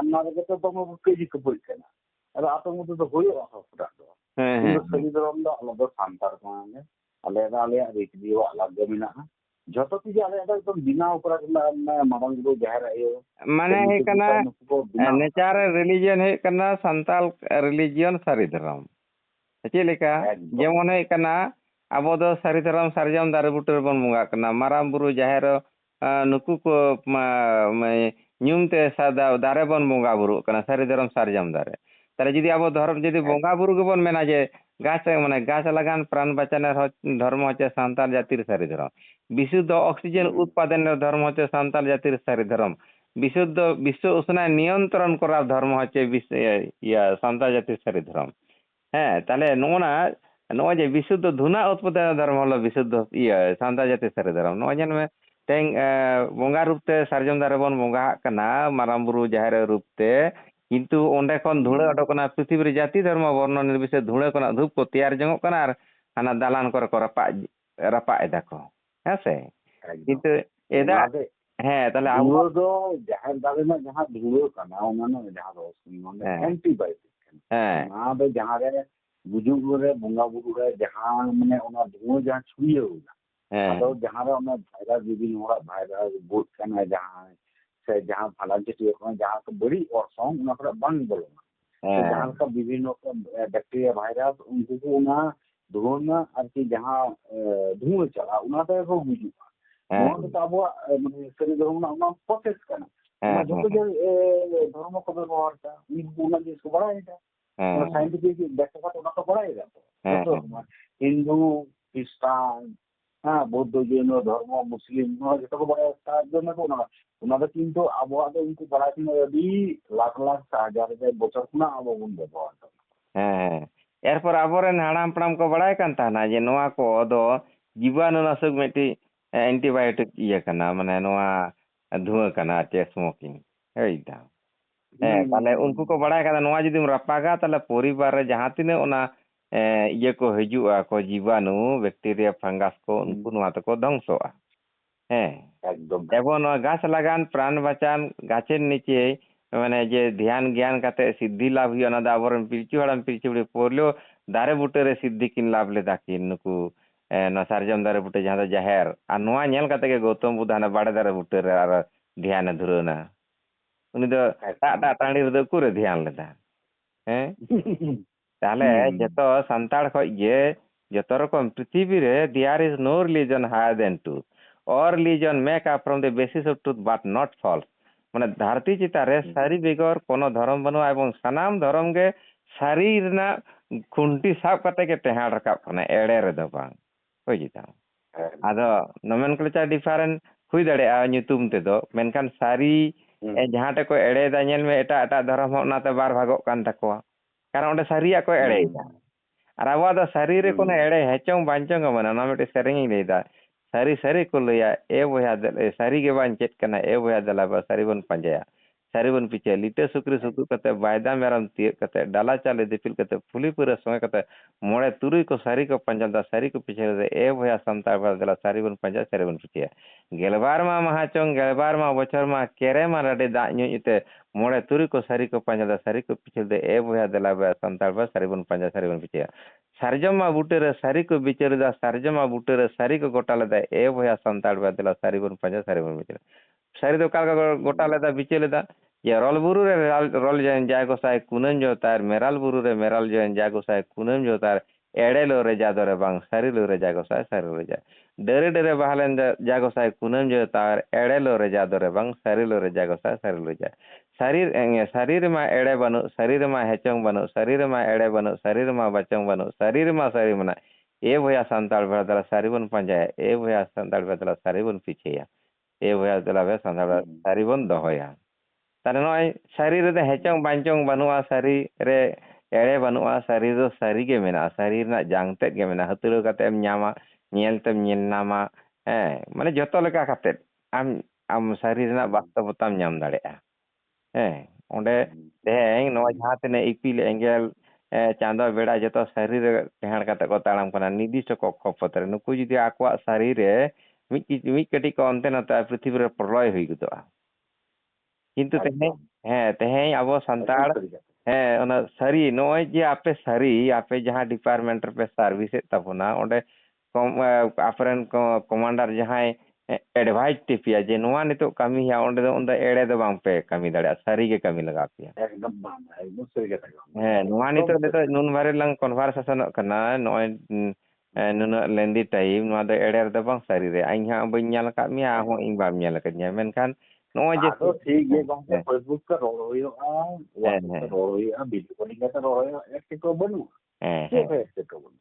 ᱚᱱᱟ ᱨᱮᱜᱮ ᱛᱚ ᱫᱚᱢᱮ ᱠᱟᱹᱭᱡᱟᱹ ᱠᱷᱟᱹᱯᱟᱹᱨᱤᱜ ᱠᱟᱱᱟ ᱟᱫᱚ ᱟᱯᱮ ᱢᱚᱫᱽᱫᱷᱮ ᱫᱚ ᱦᱩᱭᱩᱜᱼᱟ ᱥᱚᱵᱴᱟᱜ ᱫᱚ ᱤᱧ ᱫᱚ ᱥᱟᱹᱨᱤ ᱫᱷᱚᱨᱚᱢ ᱫᱚ ᱟᱞᱮ ᱫᱚ ᱥᱟᱱᱛᱟᱲ ᱠᱟᱱᱟᱞᱮ ᱟᱞᱮ ᱫᱚ ᱟᱞᱮᱭᱟᱜ ᱨᱤᱛᱤ ᱟᱞᱟᱜ ᱜᱮ ᱢᱮᱱᱟᱜᱼᱟ ᱡᱷᱚᱛᱚ ᱠᱤᱪᱷᱩ ᱟᱞᱮᱭᱟᱜ ᱫᱚ ᱮᱠᱫᱚᱢ ᱵᱤᱱᱟᱣ ᱠᱚᱨᱟ ᱢᱟᱨᱟᱝ ᱵᱩᱨᱩ ᱡᱟᱦᱮᱨ ᱟᱭᱳ ᱢᱟᱱᱮ ᱦᱩᱭᱩᱜ ᱠᱟᱱᱟ ᱱᱮᱪᱟᱨ ᱨᱤᱞᱤᱡᱤᱭᱚᱱ ᱦᱩᱭᱩᱜ ᱠᱟᱱᱟ ᱥᱟᱱᱛᱟᱲ ᱨᱤᱞᱤᱡᱤᱭᱚᱱ ᱥᱟᱹᱨᱤ ᱫᱷᱚᱨᱚᱢ ᱪᱮᱫ ᱞᱮᱠᱟ ᱡᱮᱢᱚᱱ ᱦᱩᱭᱩᱜ ᱠᱟᱱᱟ ᱟᱵᱚ ᱫᱚ ᱥᱟᱹᱨᱤ ᱫᱷᱚᱨᱚᱢ ᱥᱟᱨᱡᱚᱢ ᱫᱟᱨᱮ ᱵᱩᱴᱟᱹ ᱨᱮᱵᱚᱱ ᱵᱚᱸᱜᱟᱜ ᱠᱟᱱᱟ ᱢᱟᱨᱟᱝ ᱵᱩᱨᱩ ᱡᱟᱦᱮᱨ ᱱᱩᱠᱩ ᱠᱚ ᱧᱩᱢ ᱛᱮ ᱫᱟᱨᱮ ᱵᱚᱱ ᱵᱚᱸᱜᱟ ᱵᱩᱨᱩᱜ ᱠᱟᱱᱟ ᱥᱟᱹᱨᱤ ᱫᱷᱚᱨᱚᱢ ᱥᱟᱨᱡᱚᱢ ᱫᱟᱨᱮ ᱛᱟᱦᱞᱮ ᱡᱩᱫᱤ ᱟᱵᱚ ᱫᱷᱚᱨᱚᱢ ᱡᱩᱫि ᱵᱚᱸᱜᱟ ᱵᱩᱨᱩ ᱜᱮᱵᱚᱱ ᱢᱮᱱᱟ ᱡᱮ গাছ মানে গাছ লাগান প্রাণ বাঁচানোর ধর্ম হচ্ছে সান্তাল জাতির সারি ধর্ম বিশুদ্ধ অক্সিজেন উৎপাদনের ধর্ম হচ্ছে সান্তাল জাতির সারি ধর্ম বিশুদ্ধ বিশ্ব উষ্ণায়ন নিয়ন্ত্রণ করার ধর্ম হচ্ছে সান্তাল জাতির সারি ধর্ম হ্যাঁ তাহলে নয় যে বিশুদ্ধ ধুনা উৎপাদনের ধর্ম হলো বিশুদ্ধ সান্তাল জাতির সারি ধর্ম নয় যেন তেং বঙ্গা রূপতে সার্জম দারে বন বঙ্গা কানা মারাম বুরু জাহের রূপতে কিন্তু ওঁᱰᱮ ᱠᱷᱚᱱ ᱫᱷᱩᱲᱟᱹ ᱚᱰᱚᱠ ᱠᱟᱱᱟ ᱯᱨᱤᱛᱷᱤᱵᱤ ᱨᱮ ᱡᱟᱹᱛᱤ ᱫᱷᱚᱨᱢᱚ ᱵᱚᱨᱱᱚ ᱱᱤᱨᱵᱤᱥᱮᱥ ᱫᱷᱩᱲᱟᱹ ᱠᱷᱚᱱᱟᱜ ᱫᱷᱩᱯ ᱠᱚ ᱛᱮᱭᱟᱨ ᱡᱚᱝᱚᱜ ᱠᱟᱱᱟ ᱟᱨ ᱦᱟᱱᱟ ᱫᱟᱞᱟᱱ ᱠᱚᱨᱮ ᱠᱚ ᱨᱟᱯᱟᱜ ᱮᱫᱟ ᱠᱚ ᱦᱮᱸ ᱥᱮ ᱠᱤᱱᱛᱩ ᱮᱫᱟᱜ ᱦᱮᱸ ᱛᱟᱦᱞᱮ ᱟᱵᱚ ᱫᱚ ᱡᱟᱦᱮᱨ ᱫᱟᱨᱮ ᱨᱮᱱᱟᱜ ᱡᱟᱦᱟᱸ ᱫᱷᱩᱲᱟᱹ ᱠᱟᱱᱟ ᱚᱱᱟ ᱡᱟᱦᱟᱸ ᱫᱚ ᱮᱱᱴᱤᱵᱟᱭᱳᱴᱤᱠ ᱠᱟᱱᱟ ᱚᱱᱟ ᱫᱚ ᱡᱟᱦᱟᱸ ᱨᱮ ᱜᱩᱡᱩᱜ ᱨᱮ ᱵᱚᱸᱜᱟ ᱵᱩᱨᱩ ᱨᱮ ᱡᱟᱦᱟᱸ ᱢᱟᱱᱮ ᱚᱱᱟ ᱫᱷᱩᱲᱟᱹ ᱡᱟᱦᱟᱸ ᱪᱷᱩᱲᱭᱟᱹᱣ ᱟᱫᱚ ᱡᱟᱦᱟᱸ ᱨᱮ ᱚᱱᱟ ᱵᱷᱟᱭᱨᱟᱥ ᱵᱤᱵᱷᱤᱱᱱᱚ ᱦᱚᱲᱟᱜ ᱵᱷᱟᱭᱨᱟᱥ ᱵᱩᱫ ᱠᱟᱱᱟ ᱡᱟᱦᱟᱸ ᱥᱮ ᱡᱟᱦᱟᱸ ᱯᱷᱟᱞᱟᱱ ᱪᱟᱹᱴᱤᱭᱟᱹ ᱠᱷᱚᱱ ᱡᱟᱦᱟᱸ ᱠᱚ ᱵᱟᱹᱲᱤᱡ ᱚᱨᱥᱚᱝ ᱚᱱᱟ ᱠᱚᱨᱮ ᱵᱟᱝ ᱵᱚᱞᱚᱱᱟ ᱡᱟᱦᱟᱸ ᱞᱮᱠᱟ ᱵᱤᱵᱷᱤᱱᱱᱚ ᱵᱮᱠᱴᱮᱨᱤয়া ᱵᱷᱟᱭᱨᱟᱥ ᱩᱱᱠᱩ ᱠᱚ ᱚᱱᱟ ᱫᱷᱩᱣᱟᱹ ᱨᱮᱱᱟᱜ ᱟᱨᱠᱤ ᱡᱟᱦᱟᱸ ᱫᱷᱩᱣᱟᱹ ᱪᱟᱞᱟᱜᱼᱟ ᱚᱱᱟ ᱛᱮᱠᱚ ᱜᱩᱡᱩᱜᱼᱟ ᱱᱚᱣᱟ ᱫᱚ ᱟᱵᱚᱣᱟᱜ ᱢᱟᱱᱮ ᱥᱟᱹᱨᱤ ᱫᱷᱚᱨᱚᱢ ᱨᱮᱱᱟᱜ ᱚᱱᱟ ᱯᱨᱚᱥᱮᱥ ᱠᱟᱱᱟ ᱚᱱᱟ ᱡᱚᱛᱚ ᱜᱮ ᱫᱷᱚᱨᱢᱚ ᱠᱚ ᱵᱮᱵᱚᱦᱟᱨᱫᱟ ᱩᱱᱠᱩ ᱚᱱᱟ ᱡᱤᱱᱤᱥ ᱠᱚ ᱵᱟᱲᱟᱭᱮᱫᱟ সাইন্টিফিক ব্যাখ্যা করে ওনা তো বড়াই যাবে হিন্দু খ্রিস্টান হ্যাঁ বৌদ্ধ জৈন ধর্ম মুসলিম যেটা ko বড়াই তার জন্য ওনা তো কিন্তু আবহাওয়া তো উনকু বড়াই কিনা আদি লাখ লাখ হাজার বছর খুনা আবো বন ব্যবহার হ্যাঁ এরপর আবরেন হাড়াম পাড়াম ko বড়াই কান তানা যে নোয়া ko do জীবাণু নাশক মিটি অ্যান্টিবায়োটিক কানা মানে নোয়া ধুয়া কানা চে স্মোকিং এইটা হ্যাঁ তাহলে উনকু ko বড়াই কানা নোয়া যদি রাপাগা তাহলে পরিবার রে যাহা তিনে ওনা ko hijua ko জীবাণু ব্যাকটেরিয়া ফাঙ্গাস ko উনকু নোয়া তো ko ধ্বংসা হ্যাঁ একদম এবং গাছ লাগান প্রাণ বাঁচান গাছের নিচে মানে যে ধ্যান জ্ঞান কাতে সিদ্ধি লাভ হুই অনা দা আবরণ পিলচু হাড়াম পিলচু বুড়ি পড়লেও দারে বুটে রে সিদ্ধি কিন লাভ লে দাকিন নুকু না সার্জম দারে বুটে যাহা দো জাহের আর নোয়া ñᱮল কাতে গে গৌতম বুদ্ধ হানা বাড়ে দারে বুটে রে আর ধ্যানে ধুরনা উনি তো টা টাঁড়ি রে কুরে ধ্যান লেদা হ্যাঁ তাহলে যত সান্তাড় খজ গে যত রকম পৃথিবী রে there is no religion higher than truth or religion make up from the basis of truth but not false মানে ধরতি চিতারে সারি বেগর কোন ধর্ম বানুয়া এবং সানাম ধর্ম গে সারি রেনা খুন্টি সাব কাতে গে তেহাড় রাকাব কানা এড়ে রে দ বাং হই জিতা আদো nomenclature different হুই দাড়েয়া nyutum তেদো মেনখান সারি যাহাতে কো এড়ে দা ñᱮল মে এটা এটা ধর্ম ওনাতে বার ভাগক কান তাকোয়া কারণ ওটা সারিয়া কো এড়ে দা আর আবা দা সারি রে কোন এড়ে হেচং বাঞ্চং মানে না মেটে সেরেঙ্গি লেদা সারি সারি ko laya e boya sari ge ban chet kana e boya dala ba sari bon panjaya sari bon piche lite sukri suku kate bayda meram tie kate dala chale dipil kate fuli pura songe kate mole turui ko sari ko panjal da sari ko piche de e boya samta ba dala sari bon panja sari bon piche gelbar ma mahachong gelbar ma bochor ma kere ma rade da nyu ite mole turui ko sari ko panjal da sari ko piche de e boya dala ba samta ba sari bon panja sari bon piche sarjama butere sari ko bichare da sarjama butere sari ko gotale da e boya santar ba dela sari bon panja sari bon bichare sari do kalga gotale da bichele da ye rol buru re rol jen jago sai kunan jo tar meral buru re meral jen jago sai kunan jo tar ede lo re jadore bang sari lo re jago sai sari lo ja dere dere bahalen jago sai kunan jo tar ede lo re jadore bang sari lo re jago sai sari lo ja शरीर में एड़े बनु शरीर में हेचंग बनु शरीर में एड़े बनु शरीर में बचंग बनु शरीर में शरीर मना ए भया संताल भदला सारी बन पंजाय ए भया संताल भदला सारी बन पीछेया ए भया दला भया संताल सारी बन दहोया तारे नय शरीर रे हेचंग बांचंग बनुआ शरीर रे एड़े बनुआ शरीर दो शरीर के मेना शरीर ना जांगते के मेना हतुरो कते एम ᱧᱟᱢᱟ ᱧᱮᱞᱛᱮᱢ ᱧᱮᱞ ᱧᱟᱢᱟ माने जतो लेका कते आम शरीर ना वास्तवताम ᱧᱟᱢ दाड़ेया ओंडे तेहें नवा जहां तने इपिल एंगेल चांदो बेड़ा जतो शरीर तेहण कते को ताड़ाम कना निर्दिष्ट कक्षपथ रे नुकु जुदी आकवा शरीर रे मिट कटी को अंते नता पृथ्वी रे प्रलय होई गदोआ किंतु तेहें ᱦᱮᱸ ᱛᱮᱦᱮᱧ ᱟᱵᱚ ᱥᱟᱱᱛᱟᱲ ᱦᱮᱸ ᱚᱱᱟ ᱥᱟᱹᱨᱤ ᱱᱚᱜᱼᱚᱭ ᱡᱮ ᱟᱯᱮ ᱥᱟᱹᱨᱤ ᱟᱯᱮ ᱡᱟᱦᱟᱸ ᱰᱤᱯᱟᱨᱴᱢᱮন্ᱴ ᱨᱮᱯᱮ ᱥᱟᱨᱵᱷᱤᱥᱮᱫ ᱛᱟᱵᱚᱱᱟ ᱚᱸᱰᱮ ᱟᱯᱮᱨᱮᱱ ᱠᱚᱢᱟন্ডᱟর ᱡᱟᱦᱟᱸᱭ ᱮᱰᱵᱷᱟᱭᱤᱥ ᱴᱤᱯᱮᱭᱟ ᱡᱮ ᱱᱚᱣᱟ ᱱᱤᱛᱚᱜ ᱠᱟᱹᱢᱤ ᱦᱩᱭᱩᱜᱼᱟ ᱚᱸᱰᱮ ᱫᱚ ᱮᱲᱮ ᱫᱚ ᱵᱟᱝᱯᱮ ᱠᱟᱹᱢᱤ ᱫᱟᱲᱮᱭᱟᱜᱼᱟ ᱥᱟᱹᱨᱤ ᱜᱮ ᱠᱟᱹᱢᱤ ᱞᱟᱜᱟᱣ ᱯᱮᱭᱟ ᱮᱠᱫᱚᱢ ᱵᱟᱝ ᱮᱠᱫᱚᱢ ᱥᱟᱹᱨᱤ ᱠᱟᱛᱷᱟ ᱜᱮ ᱦᱮᱸ ᱱᱚᱣᱟ ᱱᱤᱛᱚᱜ ᱱᱩᱱ ᱵᱟᱨᱮ ᱞᱟᱝ ᱠᱚᱱᱵᱷᱟᱨᱥᱮᱥᱚᱱᱚᱜ ᱠᱟᱱᱟ ᱱᱚᱜᱼᱚᱭ ᱱᱩᱱᱟᱹᱜ ᱞᱮᱱᱫᱤ ᱴᱟᱭᱤᱢ ᱱᱚᱣᱟ ᱫᱚ ᱮᱲᱮ ᱨᱮᱫᱚ ᱵᱟᱝ ᱥᱟᱹᱨᱤ ᱨᱮ ᱤᱧ ᱦᱟᱸᱜ ᱵᱟᱹᱧ ᱧᱮᱞ ᱟᱠᱟᱫ ᱢᱮᱭᱟ ᱟᱢ ᱦᱚᱸ ᱤᱧ ᱵᱟᱢ ᱧᱮᱞ ᱟᱠᱟᱫᱤᱧᱟ ᱢᱮᱱᱠᱷᱟᱱ ᱱᱚᱜᱼᱚᱭ ᱡᱮ ᱟᱫᱚ ᱴᱷᱤᱠ ᱜᱮ ᱜᱚᱝᱠᱮ ᱯᱷᱮᱥᱵᱩᱠ ᱛᱮ ᱨᱚᱲ ᱦᱩᱭᱩᱜᱼᱟ ᱦᱮᱸ ᱦᱳᱣᱟᱴᱥᱮᱯ ᱛᱮ ᱨᱚᱲ ᱦᱩᱭᱩᱜᱼᱟ ᱵᱷᱤᱰᱤᱭᱳ ᱠᱚᱞᱤᱝ ᱠᱟᱛᱮ ᱨᱚᱲ ᱦᱩᱭᱩᱜᱼᱟ ᱮᱴᱠᱮᱴᱚᱬᱮ ᱵᱟᱹᱱᱩᱜᱼᱟ ᱦᱮᱸ ᱪᱮᱫ ᱦᱚᱸ ᱮᱴᱠᱮᱴᱚᱬᱮ ᱵᱟᱹᱱᱩᱜᱼᱟ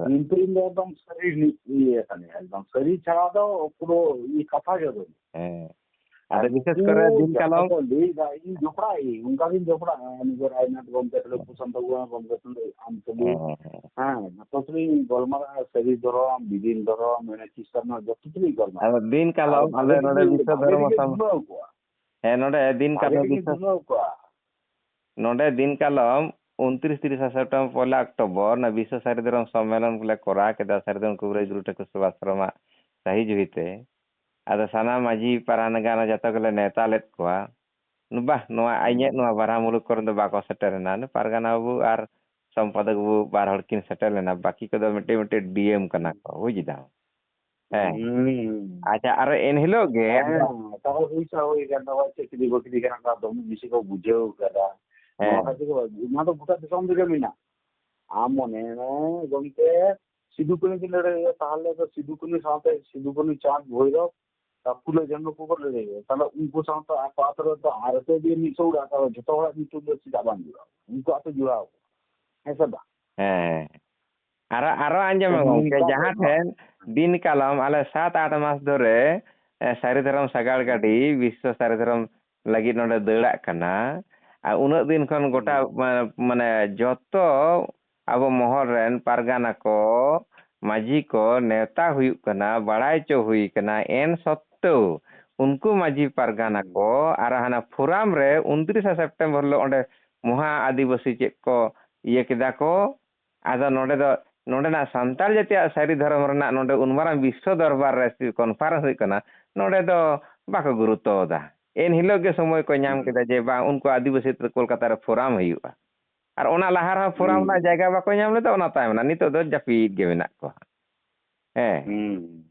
ᱠᱤᱱᱛᱩ ᱤᱧ ᱫᱚ ᱮᱠᱫᱚᱢ ᱥᱟᱹᱨᱤ ᱤᱭᱟᱹ ᱠᱟᱱᱟ ᱮᱠᱫᱚম ᱥᱟᱹᱨᱤ ᱪᱷᱟᱲᱟ ᱫᱚ ᱯᱩᱨᱟᱹ ᱠᱟᱛᱷᱟ ᱜᱮ ᱵᱟᱹᱱᱩᱜᱼᱟ ᱦᱮᱸ ᱟᱫᱚ ᱵᱤᱥᱮᱥ ᱠᱚᱨᱮ ᱫᱤᱱ ᱠᱟᱞᱚᱢ ᱞᱟᱹᱭᱫᱟ ᱤᱧ ᱡᱚᱯᱲᱟᱜ ᱚᱱᱠᱟᱜᱤᱧ ᱡᱚᱯᱲᱟᱜᱼᱟ ᱱᱤᱡᱮᱨ ᱟᱭᱢᱟᱴ ᱜᱚᱢᱠᱮ ᱛᱩᱞᱟᱹ ᱯᱨᱚᱥᱟᱱᱛᱚ ᱜᱚᱢᱠᱮ ᱛᱩᱞᱟᱹ ᱟᱢ ᱛᱩᱞᱟᱹ ᱦᱮᱸ ᱡᱚᱛᱚ ᱛᱩᱞᱩᱧ ᱜᱟᱞᱢᱟᱨᱟᱜᱼᱟ ᱥᱟᱹᱨᱤ ᱫᱷᱚᱨᱚᱢ ᱵᱤᱫᱤᱱ ᱫᱷᱚᱨᱚᱢ ᱪᱤᱥᱛᱟᱱ ᱡᱚᱛᱚ ᱛᱩᱞᱩᱧ ᱜᱟᱞᱢᱟᱨᱟᱜᱼᱟ ᱟᱫᱚ ᱫᱤᱱ ᱠᱟᱞᱚᱢ ᱟᱞᱮ ᱱᱚᱰᱮ ᱵᱤᱥᱥᱚ ᱫᱷᱚᱨᱢᱚ ᱫᱷᱩᱱᱟᱹᱣ ᱠᱚᱣᱟ ᱦᱮᱸ ᱱᱚᱰᱮ ᱫᱤᱱ ᱠᱟᱞᱚᱢ ᱫᱷᱩᱱᱟᱹᱣ ᱠᱚᱣᱟ नोडे दिन कालम 29-30 सेप्टेम्बर 1 अक्टोबर न विश्व सारिधर्म सम्मेलन बोले कोरा केदा सारिधर्म कुबरेज गुरु सेवाश्रम सही जुहिते आदो साना माझी पारानगाना जत गले नेता लेत कोआ नुबा नोआ आइने नोआ बारा मुलुक करन दो बाको सेटरना न पारगाना बाबू आर संपादक बाबू बार हड़किन सेटरना बाकी को दो मिटे मिटे डीएम कना को बुझिदा अच्छा अरे एनहिलो गे ताको हुइसा होई गना वा चेकरी बकरी गना का दम बिसी को बुझेउ कदा ᱱᱚᱣᱟ ᱠᱷᱟᱹᱛᱤᱨ ᱚᱱᱟ ᱫᱚ ᱜᱚᱴᱟ ᱫᱤᱥᱚᱢ ᱨᱮᱜᱮ ᱢᱮᱱᱟᱜᱼᱟ ᱟᱢ ᱢᱚᱱᱮ ᱢᱮ ᱜᱚᱢᱠᱮ ᱥᱤᱫᱩ ᱠᱟᱹᱱᱩ ᱠᱤᱱ ᱞᱟᱹᱲᱦᱟᱹᱭᱟ ᱛᱟᱦᱞᱮ ᱫᱚ ᱥᱤᱫᱩ ᱠᱟᱹᱱᱩ ᱥᱟᱶᱛᱮ ᱥᱤᱫᱩ ᱠᱟᱹᱱᱩ ᱪᱟᱸᱫ ᱵᱷᱳᱭᱨᱚᱵ ᱯᱷᱩᱞᱳ ᱡᱷᱟᱱᱚ ᱠᱚ ᱞᱟᱹᱲᱦᱟᱹᱭᱟ ᱛᱟᱦᱞᱮ ᱩᱱᱠᱩ ᱥᱟᱶᱛᱮ ᱟᱠᱚ ᱟᱛᱳ ᱨᱮᱫᱚ ᱟᱨᱛᱮ ᱫᱤᱭᱮ ᱢᱤᱫᱥᱚ ᱚᱲᱟᱜ ᱛᱟᱦᱞᱮ ᱡᱚᱛᱚ ᱦᱚᱲᱟᱜ ᱧᱩᱛᱩᱢ ᱫᱚ ᱪᱮᱫᱟᱜ ᱵᱟᱝ ᱡᱩᱲᱟᱹᱣ ᱩᱱᱠᱩ ᱟᱛᱳ ᱡᱩᱲᱟᱹᱣ ᱦᱮᱸ ᱥᱮ ᱵᱟᱝ ᱦᱮᱸ ᱟᱨᱚ ᱟᱸᱡᱚᱢ ᱜᱚᱢᱠᱮ ᱡᱟᱦᱟᱸ ᱴᱷᱮᱱ दिन कालम आले 7-8 मास धरे सारिधर्म सगाड़ गाड़ी विश्व सारिधर्म लगी नोडे दौड़ा कना आ उन्नत दिन खन गोटा माने जतो अब मोहर रेन पारगाना को माझी को नेता हुई कना बड़ाई चो हुई कना एन सत्तो उनको माझी पारगाना को आर हाना फोराम रे 29 सेप्टेम्बर लो ओंडे महा आदिवासी चेक को ये किदा को आदा नोडे दो नोडेना संताल जातिया सारी धर्म रना नोडे उनमारा विश्व दरबार रे कॉन्फ्रेंस हुई कना नोडे दो बाको गुरुत्व दा एन हिलो के समय को नाम केदा जे बा उनको आदिवासी कोलकाता रे फोराम हुईआ और ओना लहार हा फोराम ना जगह बाको नाम लेदा ओना तायमना नितो दो जापीद गे मेना को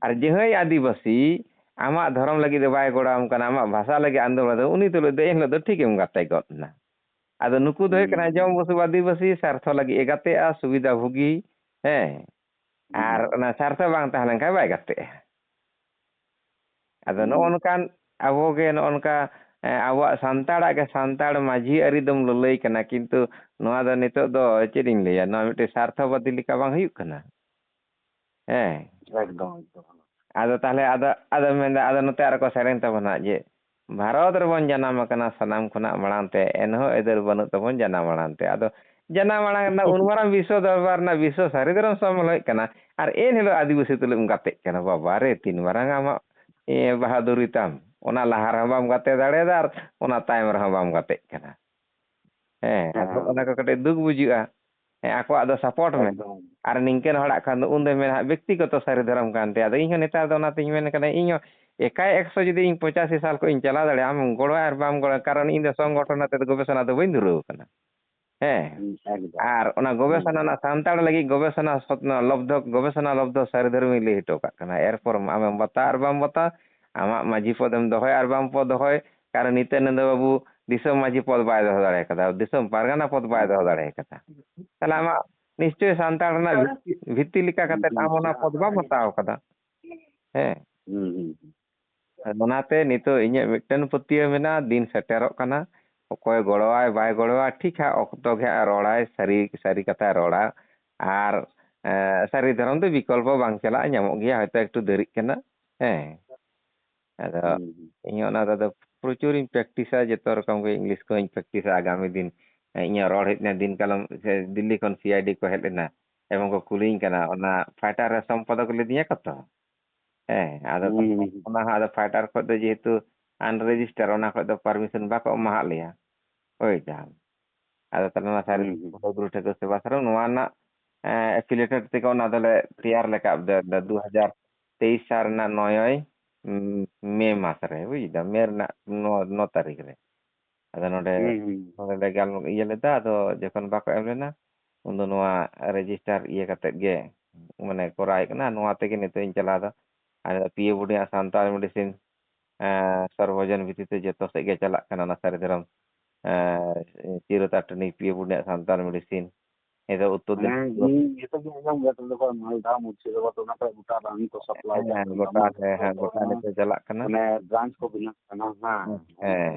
और जेहई आदिवासी आमा धर्म लगी दो बाय गोड़ाम कना आमा भाषा लगी आंदोलन दो उनी तो दे एन दो ठीक एम गाते गतना आदो नुकु दो कना जम बसु आदिवासी स्वार्थ लगी एगातेआ सुविधा भोगी और स्वार्थ बांग तहलें का बाय गाते आदो नोनकान अबो गे नोनका अब सानताड़ा के सानताड़ माझी आरी दम ललई कना किंतु नोआ दो नितो दो चेदिन लैया नोआ मिटे स्वार्थवादी लिका बांग हुयुक कना एकदम आदो ताहले आदो मेंदा आदो नते आर को सेरेन तबना जे भारत रेबन जनाम कना सनाम खुना माड़ांते एनहो एदर बनु तबन जनाम माड़ांते आदो जना माड़ांग ना उनमारा विश्व दरबार ना विश्व सारिधर्म सम्मेलन कना और एन हिलो आदिवासी तुलुम गाते कना बाबा रे तीन मारांग आमा ए बहादुरी ताम ओना लहार हम गाते दाड़ेदा और ओना तायम रह बाम गाते कना आदो ओना को कटे दुख बुझुआ आको आदो सपोर्ट में और निंकेन हड़ा खान उन दे मेना व्यक्तिगत सारिधर्म कानते आदो इहो नेता दो ना तिन मेन कना इहो एकाई 100 जुदी 85 साल को इन चला दाड़े आम गोड़ो और बाम गोड़ो कारण इन दो संगठन ते गवेषणा दो बइन धुरव कना और ओना गवेषणा ना सानताड़ लगी गवेषणा लब्ध गवेषणा लब्ध सारिधर्मी ले हिटो का कना एरपर आम बता और बाम बता आमा माझी पदम दोहय और बाम पद दोहय कारण नितेनंद बाबू दिसम माझी पद बाय दोह दाड़े कदा दिसम पारगाना पद बाय दोह दाड़े कदा ताला आमा निश्चय सानताड़ ना भित्ति लिका कते आम ओना पद बा बताव कदा ओनाते नितो इᱧ मिटन पतिया मेना दिन सेटेरोक कना ओकोय गड़वाय बाय गड़वा ठीक है अक्तो गे रोड़ाय सारी सारी कथा रोड़ा और सारी धर्म तो विकल्प बांग चला नामो गया हयतो एकटू देरी कना अदो ᱤᱧ ᱚᱱᱟ ᱫᱚ ᱯᱨᱚᱪᱩᱨ ᱤᱧ ᱯᱨᱮᱠᱴᱤᱥᱟ ᱡᱚᱛᱚ ᱨᱚᱠᱚᱢ ᱜᱮ ᱤᱝᱞᱤশ ᱠᱚᱧ ᱯᱨᱮᱠᱴᱤᱥᱟ ᱟᱜᱟᱢী ᱫᱤᱱ ᱤᱧ ᱨᱚᱲ ᱦᱮᱡ ᱱᱟ ᱫᱤᱱ ᱠᱟᱞᱚᱢ ᱥᱮ ᱫᱤल्ली ᱠᱷᱚᱱ सीआईडी को हेज लेना एवं को कुलिंग कना ओना फाइटर रे संपादक ले दिया कतो आदो ओना आदो फाइटर को दो जेहेतु अनरजिस्टर ओना को दो परमिशन बाको माहा लिया ओइ जाम आदो तलना सारी गुरु ठेको सेवा सर नोआना एफिलिएटेड ते को ना दले तैयार लेका 2023 साल ना 9 मई मास रे बुझदा मेर ना 9 तारीख रे ᱟᱫᱚ ᱱᱚᱰᱮ ᱤᱭᱟᱹ ᱞᱮᱫᱟ ᱟᱫᱚ ᱡᱚᱠᱷᱚᱱ ᱵᱟᱠᱚ ᱮᱢ ᱞᱮᱱᱟ ᱩᱱᱫᱚ ᱱᱚᱣᱟ ᱨᱮᱡᱤᱥᱴᱟᱨ ᱤᱭᱟᱹ ᱠᱟᱛᱮᱫ ᱜᱮ ᱢᱟᱱᱮ ᱠᱚᱨᱟᱣ ᱦᱩᱭᱩᱜ ᱠᱟᱱᱟ ᱱᱚᱣᱟ ᱛᱮᱜᱮ ᱱᱤᱛᱚᱜ ᱤᱧ ᱪᱟᱞᱟᱣᱫᱟ ᱟᱨ ᱯᱤᱭᱮ ᱵᱩᱰᱤᱭᱟᱜ ᱥᱟᱱᱛᱟᱲ ᱢᱮᱰᱤᱥᱤᱱ ᱥᱚᱨᱵᱚᱡᱚᱱ ᱵᱷᱤত্তিতে ᱡᱚᱛᱚ ᱥᱮᱫ ᱜᱮ ᱪᱟᱞᱟᱜ ᱠᱟᱱᱟ ᱚᱱᱟ ᱥᱟᱹᱨᱤ ᱫᱷᱚᱨᱚᱢ ᱪᱤᱨᱚᱛᱟᱴᱱᱤ ᱯᱤᱭᱮ ᱵᱩᱰᱤᱭᱟᱜ ᱥᱟᱱᱛᱟᱲ ᱢᱮᱰᱤᱥᱤᱱ ᱮᱫᱚ ᱩᱛᱛᱚর মালদা মুর্শিদাবাদ ওনা করে গোটা রানি তো সাপ্লাই গোটা নিতে চালাক ᱠᱟᱱᱟ মানে ব্রাঞ্চ কো বিনা কানা হ্যাঁ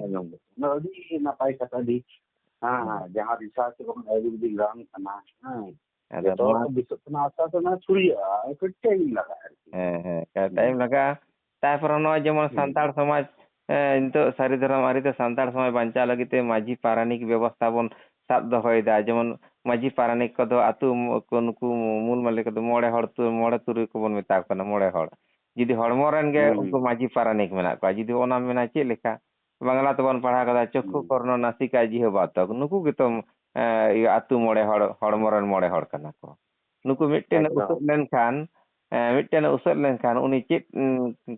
আদি নাপাই কথা দি হ্যাঁ যাহা রিসার্চ এবং আয়ুর্বেদিক রান কানা হ্যাঁ তো বিশ্বনা আশা তো না ছুড়িয়া একটু টাইম লাগা হ্যাঁ টাইম লাগা তারপর নয় যেমন সান্তাড় সমাজ নিতোগ সারি ধরম আরিতে সান্তাড় সমাজ বাঞ্চা লাগিতে মাঝি পারানিক ব্যবস্থা বন সাব দহয়দা যেমন মাঝি পারানিক কদো আতু নুকু মূল মালিক কদো মড়ে তুরুই কো বন মেতা কনা মড়ে হড় যদি হড়মো রেন গে উनको মাঝি পারানিক মেনা কো যদি ওনা মেনা চে লেখা বাংলা তবন পড়া কদা চক্ষু কর্ণ নাসিকা জিহ বাতক নুকু গিতো আতু মড়ে হড়মো রেন মড়ে হড় কনা কো নুকু মিটটেন উসুক লেনখান মিটটেন উসুক লেনখাन উনি चेत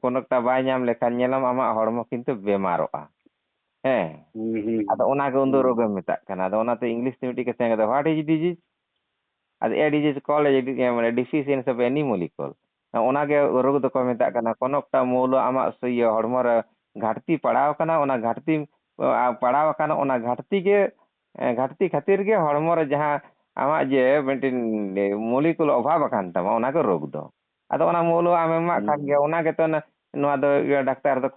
কোনটা বাই ñam লেখান ñelam আমা হড়মো কিন্তু বেমারোগা হ্যাঁ আদো ওনা গে উন্দো রোগ মেতা কানা আদো ওনাতে ইংলিশ তে মিটি কে তেঙ্গা হোয়াট ইজ ডিজিজ আদো এ ডিজিজ কল মানে ডিফিসিয়েন্সি অফ এনি মলিকুল ওনা গে রোগ দো কো মেতা কানা কোনটা মৌল আমা সইয় হড়মো রে ঘাটতি পড়াও কানা ওনা ঘাটতি পড়াও কানা ওনা ঘাটতি গে ঘাটতি খাতির গে হড়মো রে যাহা আমা যে মেটিন মলিকুল অভাব কান তামা ওনা গে রোগ দো আদো ওনা মৌল আমে মা খান গে ওনা গে তো নোয়া দো ডাক্তার দো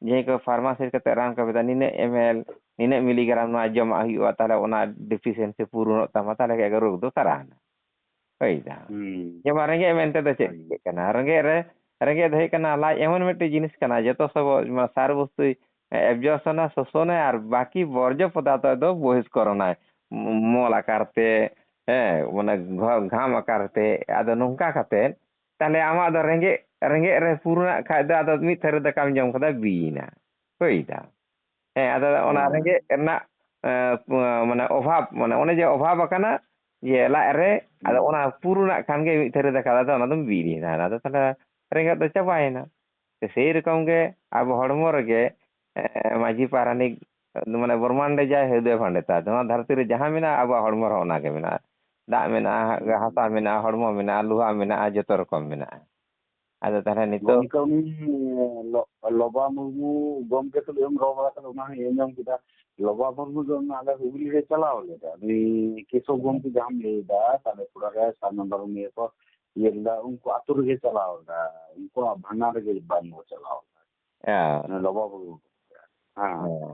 যে को फार्मासी कते रान का बेदा निने एमएल निने मिलीग्राम ना जमा हुआ ताले ओना डिफिशिएंसी पूर्ण तमा ताले के रोग दो सराहना होइदा जेमा रेंगे मेंते दो चेक कना रेंगे धै कना ला एमन मेटे जिनिस कना जतो सब सार वस्तु एब्जॉर्प्शन शोषण और बाकी वर्ज्य पदार्थ दो बहिष्करण मल आकारते माने घाम आकारते आदो नोंका खाते ताले आमा दो रेंगे रे पूर्ण खाय दा आदो मित थरे दा काम जम खदा बीना होइदा आदो ओना रेंगे ना माने अभाव माने ओने जे अभाव काना ये ला रे आदो ओना पूर्ण खान गे मित थरे दा खादा दा ओना दम बीना आदो ताले रेंगे दा चाबायना सेई रकम गे अब हड़मो रगे माजी पारानिक माने ब्रह्मांड जाय हृदय भांडेता नोआ धरती रे जहां मेना अब हड़मो रे ओना गे मेना दा मेना हासा मेना हड़मो मेना लुहा मेना जतो रकम मेना ada tara nito kami loba mumu gom ke tu em roba kan ona em kita loba mumu gom ala hubli re chalao le da ni keso gom ki jam le da tale pura ga sanandar me ko yenda unko atur ge chalao da unko bhanar ge ban mo chalao ya loba mumu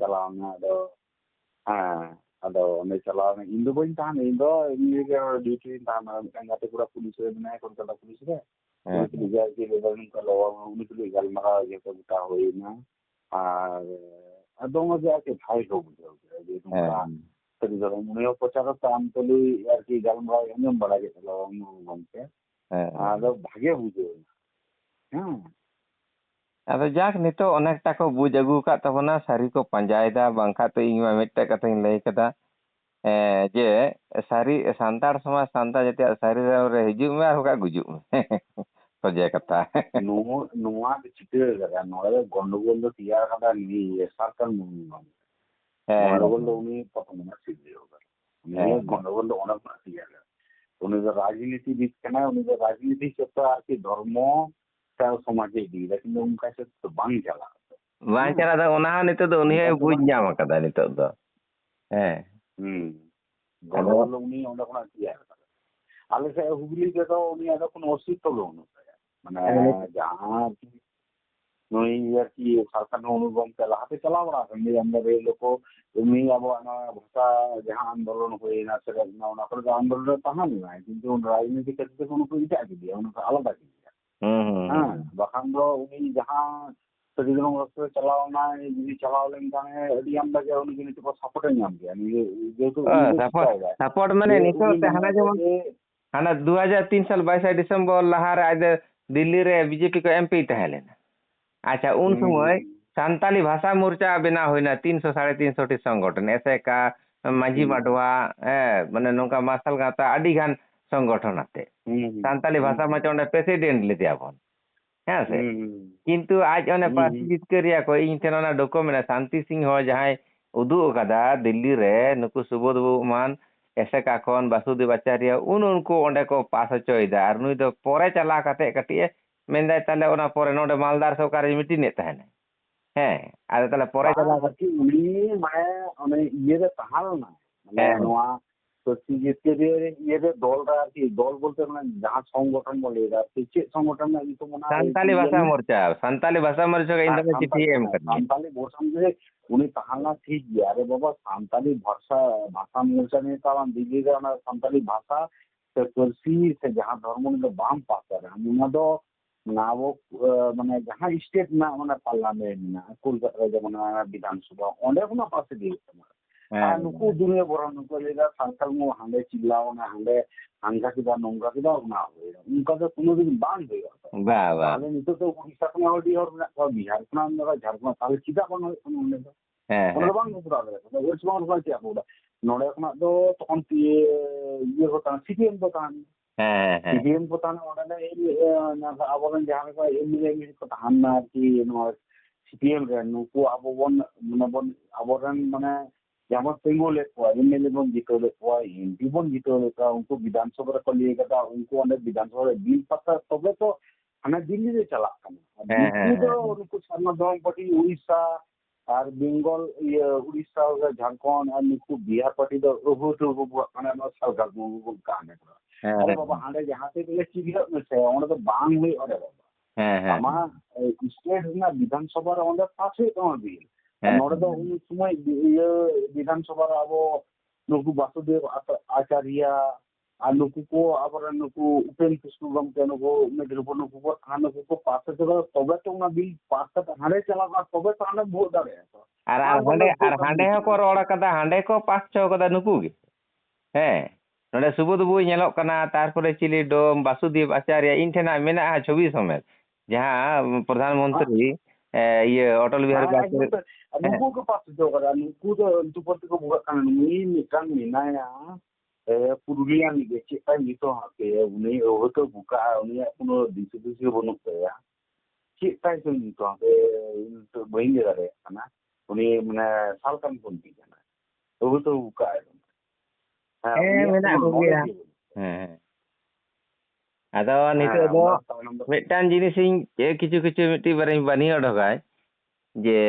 chalao na do ado me chalao na indo boin ta ne indo ni ge duty ta ma ngate pura police re na kon kala police re Udah jadi orang kalau unik legal maka gitu kita hoinya, ada orang yang kayak hobi jadi orang tadi orang mulai pacar tam tuli arti legal maka yang bala gitu kalau orang bangke, ada bahagia bujuk, Ado jak nito onek ta ko buj agu ka tabona sari ko panjayda bangka to ing ma mette katain lay kada je sari santar sama santar jati sari re hiju me ar ka guju soje kata nuwa chite ga nore gondogol do tiar kada ni sarkar mun gondogol do ni patamna sidhi hoga ni gondogol do onak tiar উনি যে রাজনীতিবিদ কেন উনি যে রাজনীতি ক্ষেত্রে আর কি ধর্ম সমাজে দিই কিন্তু উনকা সে তো বাং চালা ᱫᱚ ᱚᱱᱟ ᱦᱚᱸ ᱱᱤᱛᱚᱜ ᱫᱚ ᱩᱱᱤ ᱦᱚᱸ ᱵᱩᱡᱽ ᱧᱟᱢ ᱟᱠᱟᱫᱟ ᱱᱤᱛᱚᱜ ᱫᱚ ᱜᱚᱲᱚ উনি অন্য কোনো তিয়ার আলে সে হুগলি যেটা উনি এত কোনো অস্তিত্ব লোন মানে যাহা নই আর কি সরকার অনুগম চালা হাতে চালা বড়া আমি আমরা লোক উনি আবহাওয়া ভাষা যাহা আন্দোলন হয়ে না সেটা না ওনা করে আন্দোলন তাহান নাই কিন্তু রাজনৈতিক ক্ষেত্রে কোনো এটা দিয়ে ওনা আলাদা দিয়ে বাখান দো উনি যাহা সেদিন রাস্তায় চালাও না যদি চালাও লেন কানে আদি আমরা যে উনি কিন্তু সাপোর্ট নিয়াম গিয়া যেহেতু সাপোর্ট মানে নিতো হানা যেমন হানা 2003 সাল 22 ডিসেম্বর লাহারে আইদে দিল্লি রে বিজেপি को एमपी তাহলেন আচ্ছা উন সময় সান্তালি ভাষা মোর্চা বেনা হইনা 300 350 টি সংগঠন এসএকা মাঝি মাডওয়া মানে নৌকা মাসাল গাতা আডি গান সংগঠন আতে সান্তালি ভাষা মাচে ওনে প্রেসিডেন্ট লিতে আপন হ্যাঁ কিন্তু আজ অনেক পার্টি জিতকরিয়া কো ইন তেনা ডকুমেন্ট শান্তি সিং হয় যাহাই ᱩᱫᱩᱜ ᱟᱠᱟᱫᱟ ᱫᱤল্ᱞᱤ ᱨᱮ ᱱᱩᱠᱩ ᱥᱩᱵᱳᱫ ᱵᱚᱨᱢᱟᱱ ᱮᱥᱮᱠᱟ ᱠᱷᱚᱱ ᱵᱟᱥᱩᱫᱮᱵ ᱟᱪᱟᱨᱭᱟ ᱩᱱᱠᱩ ᱚᱸᱰᱮ ᱠᱚ ᱯᱟᱥ ᱦᱚᱪᱚᱭᱮᱫᱟ ᱟᱨ ᱱᱩᱭ ᱫᱚ ᱯᱚᱨᱮ ᱪᱟᱞᱟᱣ ᱠᱟᱛᱮ ᱠᱟᱹᱴᱤᱡ ᱢᱮᱱᱫᱟᱭ ᱛᱟᱦᱞᱮ ᱚᱱᱟ ᱯᱚᱨᱮ ᱱᱚᱰᱮ ᱢᱟᱞᱫᱟᱨ ᱥᱚᱨᱠᱟᱨ ᱢᱤᱴᱤᱱᱮᱫ ᱛᱟᱦᱮᱱᱟ ᱦᱮᱸ ᱟᱫᱚ ᱛᱟᱦᱞᱮ ᱯᱚᱨᱮ ᱪᱟᱞᱟᱣ ᱟᱨᱠᱤ ᱩᱱᱤ ᱢᱟᱱᱮ ᱚᱱᱮ ᱤᱭᱟᱹᱨᱮ ᱛᱟᱦᱮᱸ ᱞᱮᱱᱟ ᱢᱟᱱᱮ ᱱᱚᱣᱟ ᱯᱟᱹᱨᱥᱤ ᱡᱟᱹᱛᱤᱭᱟᱹᱨᱤ ᱤᱭᱟᱹᱨᱮ ᱫᱚᱞ ᱨᱮ ᱟᱨᱠᱤ ᱫᱚᱞ ᱵᱚᱞᱛᱮ ᱢᱟᱱᱮ ᱡᱟᱦᱟᱸ ᱥᱚᱝᱜᱚᱴᱷᱚᱱ ᱵᱚᱱ ᱞᱟᱹᱭᱫᱟ ᱟᱨᱠᱤ ᱪᱮᱫ ᱥᱚᱝᱜᱚᱴᱷᱚᱱ ᱨᱮᱱᱟᱜ ᱧᱩᱛᱩᱢ ᱚᱱᱟ ᱥᱟᱱᱛᱟᱞᱤ ᱵᱷᱟষᱟ ᱢᱳᱨᱪᱟ ᱤᱧ ᱫᱚ ᱪᱤᱴᱷᱤ ᱮᱢ ᱠᱟᱫᱤᱧ ᱥᱟᱱᱛᱟᱞᱤ ᱵᱷᱟষᱟ ᱨᱮ उन्हें तहाना ठीक गया अरे बाबा सान्ताली भाषा मोर्चा ने ताला दिल्ली रे ना सान्ताली भाषा से पारसी से जहां धर्म ने बाम पास है हम दो नावो माने जहां स्टेट ना माने पार्लियामेंट ना कोलकाता रे जमना विधानसभा ओंडे कोना पास दी नुकु दुनिया बरा नुकु लेगा सान्ताल मो हांडे चिल्लाओ ना हांडे हांगा किदा नोंगा किदा ना होय उनका तो कोनो दिन बांध होय बा बा ताले नितो तो उड़ीसा को हडी और ना बिहार को ना झारखंड ताले चिदा कोन ओंडे दो ᱦᱮᱸ ᱵᱟᱝ ᱠᱚᱨᱟᱣ ᱫᱟᱲᱮᱭᱟᱜᱼᱟ ᱳᱭᱮᱥᱴ ᱵᱮᱝᱜᱚᱞ ᱠᱷᱚᱱ ᱪᱮᱫ ᱠᱚ ᱱᱚᱰᱮ ᱠᱷᱚᱱᱟᱜ ᱫᱚ ᱛᱚᱠᱷᱚᱱ ᱤᱭᱟᱹ ᱠᱚ ᱛᱟᱦᱮᱸ ᱥᱤᱯᱤএᱢ ᱠᱚ ᱛᱟᱦᱮᱸ ᱥᱤᱯᱤএᱢ ᱠᱚ ᱛᱟᱦᱮᱸ ᱚᱸᱰᱮ ᱟᱵᱚᱨᱮᱱ ᱡᱟᱦᱟᱸ ᱞᱮᱠᱟ ᱮᱢᱮᱞᱮ ᱠᱚ ᱛᱟᱦᱮᱱᱟ ᱟᱨᱠᱤ ᱱᱚᱣᱟ ᱥᱤᱯᱤএᱢ ᱨᱮ ᱱᱩᱠᱩ ᱟᱵᱚ ᱵᱚᱱ ᱢᱟᱱᱮ ᱵᱚᱱ ᱟᱵᱚᱨᱮᱱ ᱢᱟᱱᱮ ᱡᱮᱢᱚᱱ ᱛᱤᱸᱜᱩ ᱞᱮᱫ ᱠᱚᱣᱟ ᱮᱢᱮᱞᱮ ᱵᱚᱱ ᱡᱤᱛᱟᱹᱣ ᱞᱮᱫ ᱠᱚᱣᱟ ᱮᱢᱯᱤ ᱵᱚᱱ ᱡᱤᱛᱟᱹᱣ ᱞᱮᱫ ᱠᱚᱣᱟ ᱩᱱᱠᱩ ᱵᱤᱫᱷᱟᱱ ᱥᱚᱵᱷᱟ ᱨᱮᱠᱚ ᱞᱟᱹᱭ ᱠᱟᱫᱟ ᱩᱱᱠᱩ ᱚᱸᱰᱮ ᱵᱤᱫᱷᱟᱱ ᱥᱚᱵᱷᱟ ᱨᱮ ᱵᱤᱞ ᱯᱟᱥᱟ ᱛᱚᱵᱮ ᱛᱚ ᱦᱟᱱᱟ ᱫᱤल्ली ᱨᱮ ᱪᱟᱞᱟᱜ ᱠᱟᱱᱟ ᱩᱱᱠᱩ ᱫᱚ ᱩᱱᱠᱩ ᱥᱟᱨᱱᱟ ᱫᱷᱚᱨᱚᱢ ᱯᱟর্টি उड़ीसा और बेंगल ये उड़ीसा झारखंड और नुकु बिहार पार्टी दो ओहुटो माने नो सरकार को काम है अरे बाबा हांडे जहां से ले चिरिया में से ओंडे तो बांग हुई अरे बाबा आमा स्टेट ना विधानसभा रे ओंडे पासे तो दी नोडे तो उन समय ये विधानसभा रे अब नुकु वासुदेव आचार्य और नुकु को अब नुकु उपेन्द्र कृष्ण गमके नुकु मेदिनीपुर नुकु को थाना नुकु पास से तबे तो ना बिल पास से हांडे चला तबे तो हांडे वोट दाड़े আর হাঁডে হকো রড় কাদা হাঁডে কো পাস ছ কাদা নুকু গে হ্যাঁ নডে সুবোধ বুই ᱧᱮᱞᱚᱜ ᱠᱟᱱᱟ ᱛᱟᱨᱯᱚᱨᱮ ᱪᱤᱞᱤ ᱰᱚᱢ ᱵᱟᱥᱩᱫᱮᱵ ᱟᱪᱟᱨᱭᱟ ᱤᱧ ᱴᱷᱮᱱ ᱢᱮᱱᱟᱜᱼᱟ ᱪᱷᱚᱵᱤ ᱥᱚᱢᱮᱛ ᱡᱟᱦᱟᱸ ᱯᱨᱚᱫᱷᱟᱱ ᱢᱚᱱᱛᱨী ᱤᱭᱟᱹ অটল বিহারী বাজপেয়ী नुकु को पास ছ কাদা नुकु तो तुपति को बुगा कान नुई मिटान मिनाया पुरुलिया निगे चेता नितो हाके उनी ओहतो बुका उनी कोनो दिसुदिसि बनुक तया चेता तो नितो हाके तो बहिन रे ना उनी माने सालकान कोनती जाना ओहतो बुका मेना को गया ᱟᱫᱚ ᱱᱤᱛᱚᱜ ᱫᱚ ᱢᱤᱫᱴᱟᱝ ᱡᱤᱱᱤᱥᱤᱧ ᱠᱤᱪᱷᱩ ᱠᱤᱪᱷᱩ ᱢᱤᱫᱴᱤᱡ ᱵᱟᱨᱮᱧ ᱵᱟᱹᱱᱤ ᱚᱰᱚᱠᱟᱭ ᱡᱮ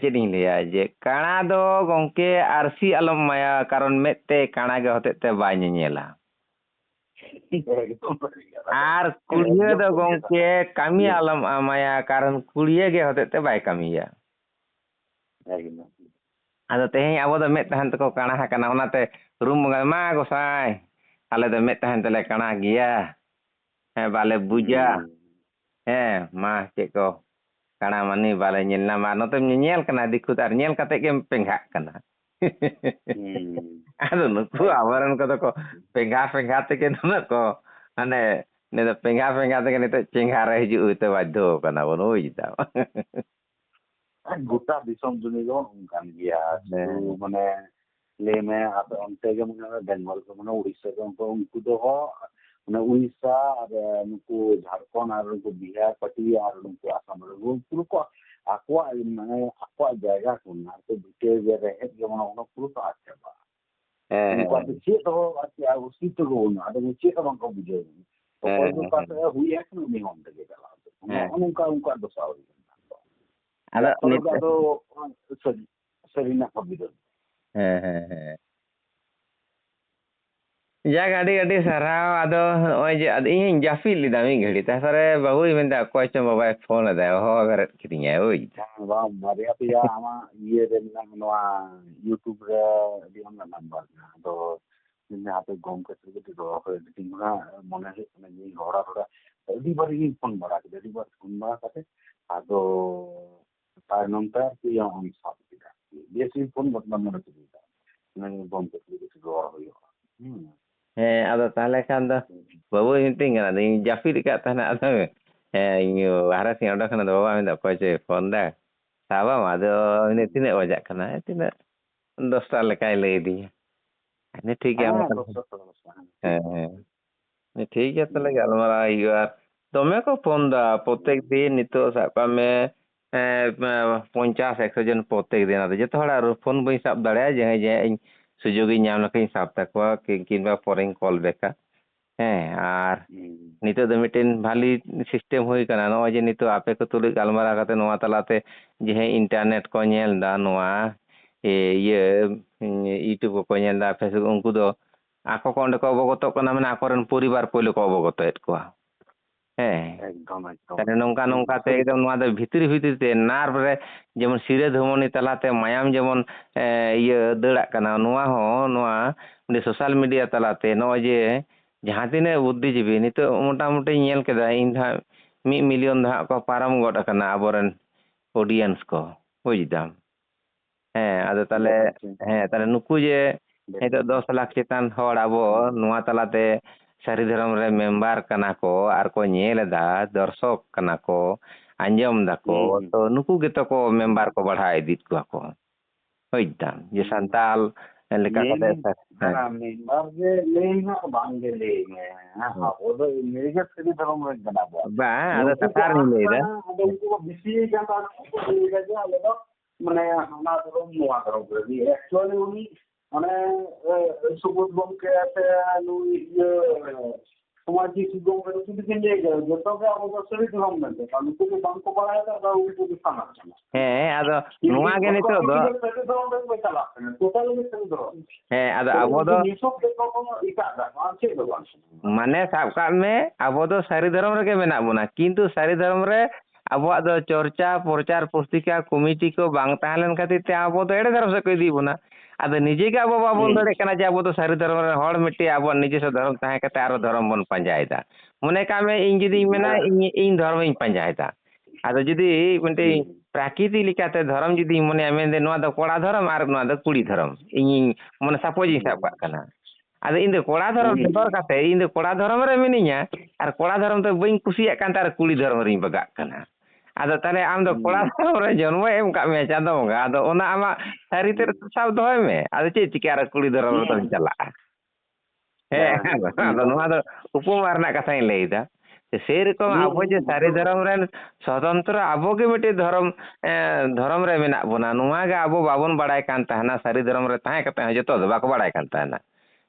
ᱪᱮᱫ ᱤᱧ ᱞᱟᱹᱭᱟ ᱡᱮ ᱠᱟᱬᱟ ᱫᱚ ᱜᱚᱝᱠᱮ ᱟᱨᱥᱤ ᱟᱞᱚᱢ ᱮᱢᱟᱭᱟ ᱠᱟᱨᱚᱱ ᱢᱮᱫᱛᱮ ᱠᱟᱬᱟ ᱜᱮ ᱦᱚᱛᱮᱡ ᱛᱮ ᱵᱟᱭ ᱧᱮᱧᱮᱞᱟ ᱟᱨ ᱠᱩᱲᱤᱭᱟᱹ ᱫᱚ ᱜᱚᱝᱠᱮ ᱠᱟᱹᱢᱤ ᱟᱞᱚᱢ ᱮᱢᱟᱭᱟ ᱠᱟᱨᱚᱱ ᱠᱩᱲᱤᱭᱟᱹ ᱜᱮ ᱦᱚᱛᱮᱡ ᱛᱮ ᱵᱟᱭ ᱠᱟᱹᱢᱤᱭᱟ ᱟᱫᱚ ᱛᱮᱦᱮᱧ ᱟᱵᱚ ᱫᱚ ᱢᱮᱫ ᱛᱟᱦᱮᱱ ᱛᱮᱠᱚ ᱠᱟᱬᱟ ᱟᱠᱟᱱᱟ ᱚᱱᱟᱛᱮ ᱨᱩᱢ ᱵᱚᱸᱜᱟ ᱢᱟ ᱜᱚᱸᱥᱟᱭ ᱟᱞᱮ ᱫᱚ ᱢᱮᱫ ᱛᱟᱦᱮᱱ ᱛᱮᱞᱮ ᱠᱟᱬᱟ ᱜᱮᱭᱟ ᱦᱮᱸ ᱵᱟᱞᱮ ᱵᱩᱡᱟ ᱦᱮᱸ ᱢᱟ ᱪᱮᱫ ᱠᱚ ᱠᱟᱬᱟ ᱢᱟᱹᱱᱤ ᱵᱟᱞᱮ ᱧᱮᱞ ᱧᱟᱢᱟ ᱱᱚᱛᱮᱢ ᱧᱮᱧᱮᱞ ᱠᱟᱱᱟ ᱫᱤᱠᱩ ᱟᱨ ᱧᱮᱞ ᱠᱟᱛᱮ ᱜᱮᱢ ᱯᱮᱸᱜᱟᱜ ᱠᱟᱱᱟ ᱟᱫᱚ ᱱᱩᱠᱩ ᱟᱵᱚᱨᱮᱱ ᱠᱚᱫᱚ ᱠᱚ ᱯᱮᱸᱜᱟ ᱛᱮᱜᱮ ᱱᱩᱱᱟᱹᱜ ᱠᱚ ᱢᱟᱱᱮ ᱯᱮᱸᱜᱟ ᱛᱮᱜᱮ ᱱᱤᱛᱚᱜ ᱪᱮᱸᱜᱷᱟ ᱨᱮ ᱦᱤᱡᱩᱜ ᱦᱚᱭᱛᱳ ᱵᱟᱫᱽᱫᱷᱚ ᱠᱟᱱᱟ ᱵᱚᱱ ᱵᱩᱡ ᱫᱟᱢ गोटा दिसम दुनिया जो उनकान गया तो माने ले में अब उनते के माने बेंगल को माने उड़ीसा को उनको दो माने उड़ीसा और उनको झारखंड और उनको बिहार पार्टी और उनको आसाम रे को आको माने आको जगह को ना तो बिटे जे रहे के माने उनको पूरा तो अच्छा बा उनको तो चे तो अच्छा उसी तो को ना तो चे तो उनको बुझे तो कोई को पास हुई है कि नहीं होने के चला उनका दोसाव ada itu sering nak begitu. Ya ᱟᱹᱰᱤ ᱥᱟᱨᱦᱟᱣ ᱟᱫᱚ ᱱᱚᱜᱼᱚᱭ ᱡᱮ ᱤᱧ ᱡᱟᱹᱯᱤᱫ ᱞᱮᱫᱟ ᱢᱤᱫ ᱜᱷᱟᱹᱲᱤᱡ ᱛᱟᱨᱯᱚᱨᱮ ᱵᱟᱹᱵᱩᱭ ᱢᱮᱱᱫᱟ ᱚᱠᱚᱭ ᱪᱚᱝ ᱵᱟᱵᱟᱭ ᱯᱷᱳᱱ ᱟᱫᱟ ᱦᱚᱦᱚ ᱵᱮᱨᱮᱫ ᱠᱤᱫᱤᱧᱟᱭ ᱵᱩᱡ ᱵᱟᱝ ᱵᱟᱨᱭᱟ ᱯᱮᱭᱟ ᱟᱢᱟᱜ ᱤᱭᱟᱹ ᱨᱮ ᱱᱚᱣᱟ ᱤᱭᱩᱴᱩᱵ ᱨᱮ ᱟᱹᱰᱤ ᱟᱢᱫᱟ ᱱᱟᱢᱵᱟᱨ ᱢᱮᱱᱟᱜᱼᱟ ᱟᱫᱚ ᱤᱧ ᱦᱟᱯᱮ ᱜᱚᱢᱠᱮ ᱥᱟᱶ ᱠᱟᱹᱴᱤᱡ ᱨᱚᱲ ᱦᱩᱭᱩᱜ ᱛᱤᱧᱟ ᱢᱚᱱᱮ ᱦᱩᱭᱩᱜ ᱠᱟᱱᱟ ᱡᱮ ᱦᱚᱲᱟ ᱟᱹᱰᱤ ᱵᱟᱨᱤᱧ ᱯᱷᱳᱱ ᱵᱟᱲᱟ ᱠᱮᱫᱟ ᱟᱹᱰᱤ ᱵᱟᱨ ᱯᱷᱳᱱ ᱵᱟᱲᱟ ᱠᱟᱛᱮ ᱟᱫᱚ तायनम पे या हम साथ किया ये सिर्फ फोन बटन में रख दिया मैंने बम के लिए रोड हो ᱦᱮᱸ ᱟᱫᱚ ᱛᱟᱦᱞᱮ ᱠᱷᱟᱱ ᱫᱚ ᱵᱟᱹᱵᱩᱭ ᱢᱤᱛᱟᱹᱧ ᱠᱟᱱᱟ ᱤᱧ ᱡᱟᱹᱯᱤᱫ ᱟᱠᱟᱫ ᱛᱟᱦᱮᱱᱟ ᱟᱫᱚ ᱤᱧ ᱵᱟᱦᱨᱮ ᱥᱮᱫ ᱚᱰᱚᱠ ᱠᱟᱱᱟ ᱵᱟᱵᱟ ᱢᱮᱱᱫᱟ ᱚᱠᱚᱭ ᱪᱚᱭ ᱯᱷᱳᱱ ᱫᱟ ᱥᱟᱵᱟᱢ ᱟᱫᱚ ᱛᱤᱱᱟᱹᱜ ᱵᱟᱡᱟᱜ ᱠᱟᱱᱟ ᱛᱤᱱᱟᱹᱜ 10টা ᱞᱮᱠᱟᱭ ᱞᱟᱹᱭ ᱟᱫᱤᱧᱟ ᱴᱷᱤᱠ ᱜᱮᱭᱟ ᱦᱮᱸ ᱴᱷᱤक ᱜᱮᱭᱟ ᱛᱟᱦᱞᱮ ᱜᱟᱞᱢᱟᱨᱟᱣ ᱦᱩᱭᱩᱜᱼᱟ ᱫᱚᱢᱮ ᱠᱚ ᱯᱷᱳᱱ ᱫᱟ ᱯᱨᱚᱛᱮᱠ ᱫᱤᱱ ᱱᱤᱛᱚᱜ ᱥᱟᱵ ᱠᱟᱜ ᱢᱮ 50-100 জন প্রত্যেক দিন। আদᱚ ᱡᱚᱛᱚ ᱦᱚᱲᱟᱜ ᱯᱷᱳᱱ ᱵᱟᱹᱧ ᱥᱟᱵ ᱫᱟᱲᱮᱭᱟᱜᱼᱟ ᱡᱟᱦᱟᱸᱭ ᱤᱧ সুযোগᱤᱧ ᱧᱟᱢ ᱞᱮᱠᱷᱟᱱ ᱥᱟᱵ ᱛᱟᱠᱚᱣᱟ কিংবা পরেᱧ কল ব্যাকা। হ্যাঁ আর নিতোগ ᱫᱚ ᱢᱤᱫᱴᱮᱱ ᱵᱷᱟᱞᱤ সিস্টেম ᱦᱩᱭ ᱠᱟᱱᱟ ᱱᱚᱜᱼᱚᱭ ᱡᱮ ᱱᱤᱛᱚᱜ ᱟᱯᱮ ᱠᱚ ᱛᱩᱞᱩᱡ ᱜᱟᱞᱢᱟᱨᱟᱣ ᱠᱟᱛᱮ ᱱᱚᱣᱟ ᱛᱟᱞᱟᱛᱮ ᱡᱮ ᱤᱱᱴᱟᱨᱱᱮᱴ ᱠᱚ ᱧᱮᱞ ᱫᱟ ᱱᱚᱣᱟ ᱤᱭᱟᱹ ᱤᱭᱩᱴᱩᱵ ᱠᱚ ᱧᱮᱞ ᱫᱟ ᱯᱷᱮᱥᱵᱩক ᱩᱱᱠᱩ ᱫᱚ ᱟᱠᱚ ᱠᱚ ᱚᱸᱰᱮ ᱠᱚ ᱚᱵᱚᱜᱚᱛᱚᱜ ᱠᱟᱱᱟ ᱢᱟᱱᱮ ᱟᱠᱚᱨᱮᱱ ᱯᱚরিবার ᱯᱳᱭᱞᱳ ᱠᱚ ᱚᱵᱚᱜᱚᱛᱚᱭᱮᱫ ᱠᱚᱣᱟ। ᱦᱮᱸ ᱛᱟᱦᱞᱮ ᱱᱚᱝᱠᱟ ᱱᱚᱝᱠᱟᱛᱮ ᱮᱠᱫᱚম ᱱᱚᱣᱟ ᱫᱚ ᱵᱷᱤᱛᱨᱤ ᱵᱷᱤᱛᱨᱤ তে নার্ভ রে যেমন শিরে ধমনী তালাতে মায়াম যেমন ইয়ে দাঁড়াক কানা নোয়া হো নোয়া সোশ্যাল মিডিয়া তালাতে নয় যে ᱡᱟᱦᱟᱸ ᱛᱤᱱᱟᱹᱜ ᱵᱩᱫᱽᱫᱷᱤᱡীᱵী ᱱᱤᱛᱚᱜ ᱢᱚᱴᱟᱢᱩᱴᱤ ᱧᱮᱞ ᱠᱮᱫᱟ ᱤᱧ ᱫᱚ ᱦᱟᱸᱜ 1 ᱢᱤᱞᱤᱭᱚᱱ ᱫᱚ ᱦᱟᱸᱜ ᱠᱚ ᱯᱟᱨᱚᱢ ᱜᱚᱫ ᱟᱠᱟᱱᱟ ᱟᱵᱚᱨᱮᱱ ᱚᱰᱤᱭᱮন্স ᱠᱚ ᱵᱩᱡ ᱫᱟᱢ। ᱦᱮᱸ ᱟᱫᱚ তাহলে ᱱᱩᱠᱩ ᱡᱮ ᱱᱤᱛᱚᱜ 10 লাখ ᱪᱮᱛᱟᱱ ᱦᱚᱲ ᱟᱵᱚ ᱱᱚᱣᱟ ᱛᱟᱞᱟᱛᱮ ᱥᱟᱹᱨᱤ ᱫᱷᱚᱨᱚᱢ ᱨᱮ ᱢᱮম্ᱵᱟᱨ ᱠᱟᱱᱟ ᱠᱚ ᱟᱨ ᱠᱚ ᱧᱮᱞ ᱮᱫᱟ ᱫᱚᱨশᱚᱠ ᱠᱟᱱᱟ ko ᱟᱸᱡᱚᱢ ᱫᱟᱠᱚ ᱛᱚ ᱱᱩᱠᱩ ᱜᱮᱛᱚ ᱠᱚ ᱢᱮম্ᱵᱟᱨ ᱠᱚ ᱵᱟᱲᱦᱟᱣ ᱤᱫᱤᱭᱮᱫ ᱠᱚᱣᱟ ᱠᱚ ᱵᱩᱡ ᱫᱟᱢ ᱡᱮ ᱥᱟᱱᱛᱟᱞ ᱞᱮᱠᱟ ᱠᱟᱛᱮ ᱢᱮম্ᱵᱟর ᱜᱮ ᱞᱟᱹᱭ ᱦᱟᱸᱜ ᱵᱟᱝ ᱜᱮ ᱞᱟᱹᱭ ᱢᱮ ᱟᱵᱚ ᱫᱚ ᱱᱤᱡᱮ ᱥᱟᱹᱨᱤ ᱫᱷᱚᱨᱚᱢ ᱨᱮᱱ ᱠᱟᱱᱟ ᱵᱚ ᱵᱟᱝ ᱟᱫᱚ ᱠᱟᱛᱷᱟ ᱨᱤᱧ ᱞᱟᱹᱭᱫᱟ ᱟᱫᱚ ᱩᱱᱠᱩ ᱠᱚ ᱵᱤᱥᱤ ᱠᱟᱱᱟ ᱡᱮ ᱟᱞᱮ ᱫᱚ ᱢᱟᱱᱮ ᱦᱟᱱᱟ ᱫᱷᱚᱨᱚᱢ ᱱᱚᱣᱟ ᱫᱷᱚᱨᱚᱢ ᱨᱮ ᱮᱠᱪᱩয়ালি ᱩᱱᱤ ᱢᱟᱱᱮ ᱥᱩᱵᱳধ ᱜᱚᱢᱠᱮ ᱥᱮ ᱱᱩᱭ ᱤᱭᱟᱹ ᱥᱚᱢᱟᱡᱤক ᱜᱚᱢᱠᱮ ᱡᱩᱫᱤ ᱞᱟᱹᱭ ᱜᱮ ᱡᱚᱛᱚ ᱜᱮ ᱟᱵᱚ ᱫᱚ ᱥᱟᱹᱨᱤ ᱫᱷᱚᱨᱚᱢ ᱢᱮᱱᱛᱮ ᱩᱱᱠᱩ ᱫᱚ ᱵᱟᱝᱠᱚ ᱵᱟᱲᱟᱭᱟ ᱟᱫᱚ ᱩᱱᱠᱩ ᱫᱚ ᱥᱟᱱᱟ ᱠᱟᱱᱟ। ᱦᱮᱸ ᱟᱫᱚ ᱱᱚᱣᱟ ᱜᱮ ᱱᱤᱛᱚᱜ ᱫᱚ ᱥᱟᱹᱨᱤ ᱫᱷᱚᱨᱚᱢ ᱨᱮ ᱠᱚ ᱪᱟᱞᱟᱜ ᱠᱟᱱᱟ ᱴᱳᱴᱟᱞ ᱜᱮ ᱥᱟᱹᱨᱤ ᱫᱷᱚᱨᱚᱢ। ᱦᱮᱸ ᱟᱫᱚ ᱟᱵᱚ ᱫᱚ ᱱᱤᱥᱚᱵ ᱜᱮ ᱠᱚ ᱮᱴᱟᱜ ᱫᱟ ᱟᱨ ᱪᱮᱫ ᱫᱚ ᱵᱟᱝ ᱢᱟᱱᱮ ᱥᱟᱵ ᱠᱟᱜ ᱢᱮ ᱟᱵᱚ ᱫᱚ ᱥᱟᱹᱨᱤ ᱫᱷᱚᱨᱚᱢ ᱨᱮᱜᱮ ᱢᱮᱱᱟᱜ ᱵᱚᱱᱟ ᱠᱤᱱᱛᱩ ᱥᱟᱹᱨᱤ ᱫᱷᱚᱨᱚᱢ ᱨᱮ ᱟᱵᱚᱣᱟᱜ ᱫᱚ ᱪᱚᱨᱪᱟ ᱯᱨᱚᱪᱟᱨ ᱯᱩᱥᱛᱤᱠᱟ ᱠᱚᱢᱤᱴᱤ ᱠᱚ ᱵᱟᱝ ᱛᱟᱦᱮᱸ ᱞᱮᱱ ᱠᱷᱟᱹᱛᱤᱨ ᱛᱮ ᱟᱵᱚ ᱫᱚ ᱮᱲᱮ ᱫᱷᱚᱨᱚᱢ ᱥᱮᱫ ᱠᱚ ᱤᱫᱤᱭᱮᱫ ᱵᱚᱱᱟ ᱟᱫᱚ ᱱᱤᱡᱮ ᱜᱮ ᱟᱵᱚ ᱵᱟᱵᱚᱱ ᱫᱟᱲᱮᱭᱟᱜ ᱠᱟᱱᱟ ᱡᱮ ᱟᱵᱚ ᱫᱚ ᱥᱟᱹᱨᱤ ᱫᱷᱚᱨᱚᱢ ᱨᱮᱱ ᱦᱚᱲ ᱢᱤᱫᱴᱮᱡ ᱟᱵᱚᱣᱟᱜ ᱱᱤᱡᱮᱥᱥᱚ ᱫᱷᱚᱨᱚᱢ ᱛᱟᱦᱮᱸ ᱠᱟᱛᱮ ᱟᱨᱚ ᱫᱷᱚᱨᱚᱢ ᱵᱚᱱ ᱯᱟᱸᱡᱟᱭᱮᱫᱟ ᱢᱚᱱᱮ ᱠᱟᱜ ᱢᱮ ᱤᱧ ᱡᱩᱫᱤᱧ ᱢᱮᱱᱟ ᱤᱧ ᱫᱷᱚᱨᱚᱢᱤᱧ ᱯᱟᱸᱡᱟᱭᱮᱫᱟ ᱟᱫᱚ ᱡᱩᱫᱤ ᱢᱤᱫᱴᱮᱡ ᱯᱨᱟᱠᱨᱤᱛᱤᱠ ᱞᱮᱠᱟᱛᱮ ᱫᱷᱚᱨᱚᱢ ᱡᱩᱫᱤᱧ ᱢᱚᱱᱮᱭᱟ ᱢᱮᱱᱫᱮ ᱱᱚᱣᱟ ᱫᱚ ᱠᱚᱲᱟ धर्म ᱟᱨ ᱱᱚᱣᱟ ᱫᱚ ᱠᱩᱲᱤ धर्म ᱤᱧᱤᱧ ᱢᱟᱱᱮ ᱥᱟᱯᱳᱡ ᱤᱧ ᱥᱟᱵ ᱠᱟᱜ ᱠᱟᱱᱟ ᱟᱫᱚ ᱤᱧ ᱫᱚ ᱠᱚᱲᱟ धर्म ᱵᱮᱜᱚᱨ ᱠᱟᱛᱮ ᱤᱧ ᱫᱚ ᱠᱚᱲᱟ धर्म ᱨᱮ ᱢᱤᱱᱟᱹᱧᱟ ᱟᱨ ᱠᱚᱲᱟ धर्म ᱫᱚ ᱵᱟᱹᱧ ᱠᱩᱥᱤᱭᱟᱜ ᱠᱟᱱ ᱛᱮ ᱟᱨ ᱠᱩᱲᱤ धर्म ᱨᱤᱧ ᱵᱟᱜᱟᱜ ᱠᱟᱱᱟ ᱟᱫᱚ ᱛᱟᱦᱞᱮ ᱟᱢ ᱫᱚ ᱠᱚᱲᱟ धर्म ᱨᱮ ᱡᱚᱱᱢᱚ ᱮᱢ ᱠᱟᱜ ᱢᱮᱭᱟ ᱪᱟᱸᱫᱳ ᱵᱚᱸᱜᱟ ᱟᱫᱚ ᱚᱱᱟ ᱟᱢᱟᱜ ᱥᱟᱹᱨᱤ ᱛᱮ ᱥᱟᱵ ᱫᱚᱦᱚᱭ ᱢᱮ ᱟᱫᱚ ᱪᱮᱫ ᱪᱤᱠᱟᱹ ᱟᱨ ᱠᱩᱲᱤ धर्म ᱨᱮᱫᱚᱢ ᱪᱟᱞᱟᱜᱼᱟ ᱦᱮᱸ ᱟᱫᱚ ᱱᱚᱣᱟ ᱫᱚ ᱩᱯᱚᱢᱟ ᱨᱮᱱᱟᱜ ᱠᱟᱛᱷᱟᱧ ᱞᱟᱹᱭᱫᱟ ᱥᱮᱨᱚᱠᱚᱢ ᱟᱵᱚ ᱡᱮ ᱥᱟᱹᱨᱤ धर्म ᱨᱮᱱ ᱥᱚᱛᱚᱱᱛᱨᱚ ᱟᱵᱚ ᱜᱮ ᱢᱤᱫᱴᱮᱡ धर्म ᱨᱮ ᱢᱮᱱᱟᱜ ᱵᱚᱱᱟ ᱱᱚᱣᱟ ᱜᱮ ᱟᱵᱚ ᱵᱟᱵᱚᱱ ᱵᱟᱲᱟᱭ ᱠᱟᱱ ᱛᱟᱦᱮᱱᱟ ᱥᱟᱹᱨᱤ धर्म ᱨᱮ ᱛᱟᱦᱮᱸ ᱠᱟᱛᱮ ᱦᱚᱸ ᱡᱚᱛᱚ ᱫᱚ ᱵᱟᱠᱚ ᱵᱟᱲᱟᱭ ᱠᱟᱱ ᱛᱟᱦᱮᱱᱟ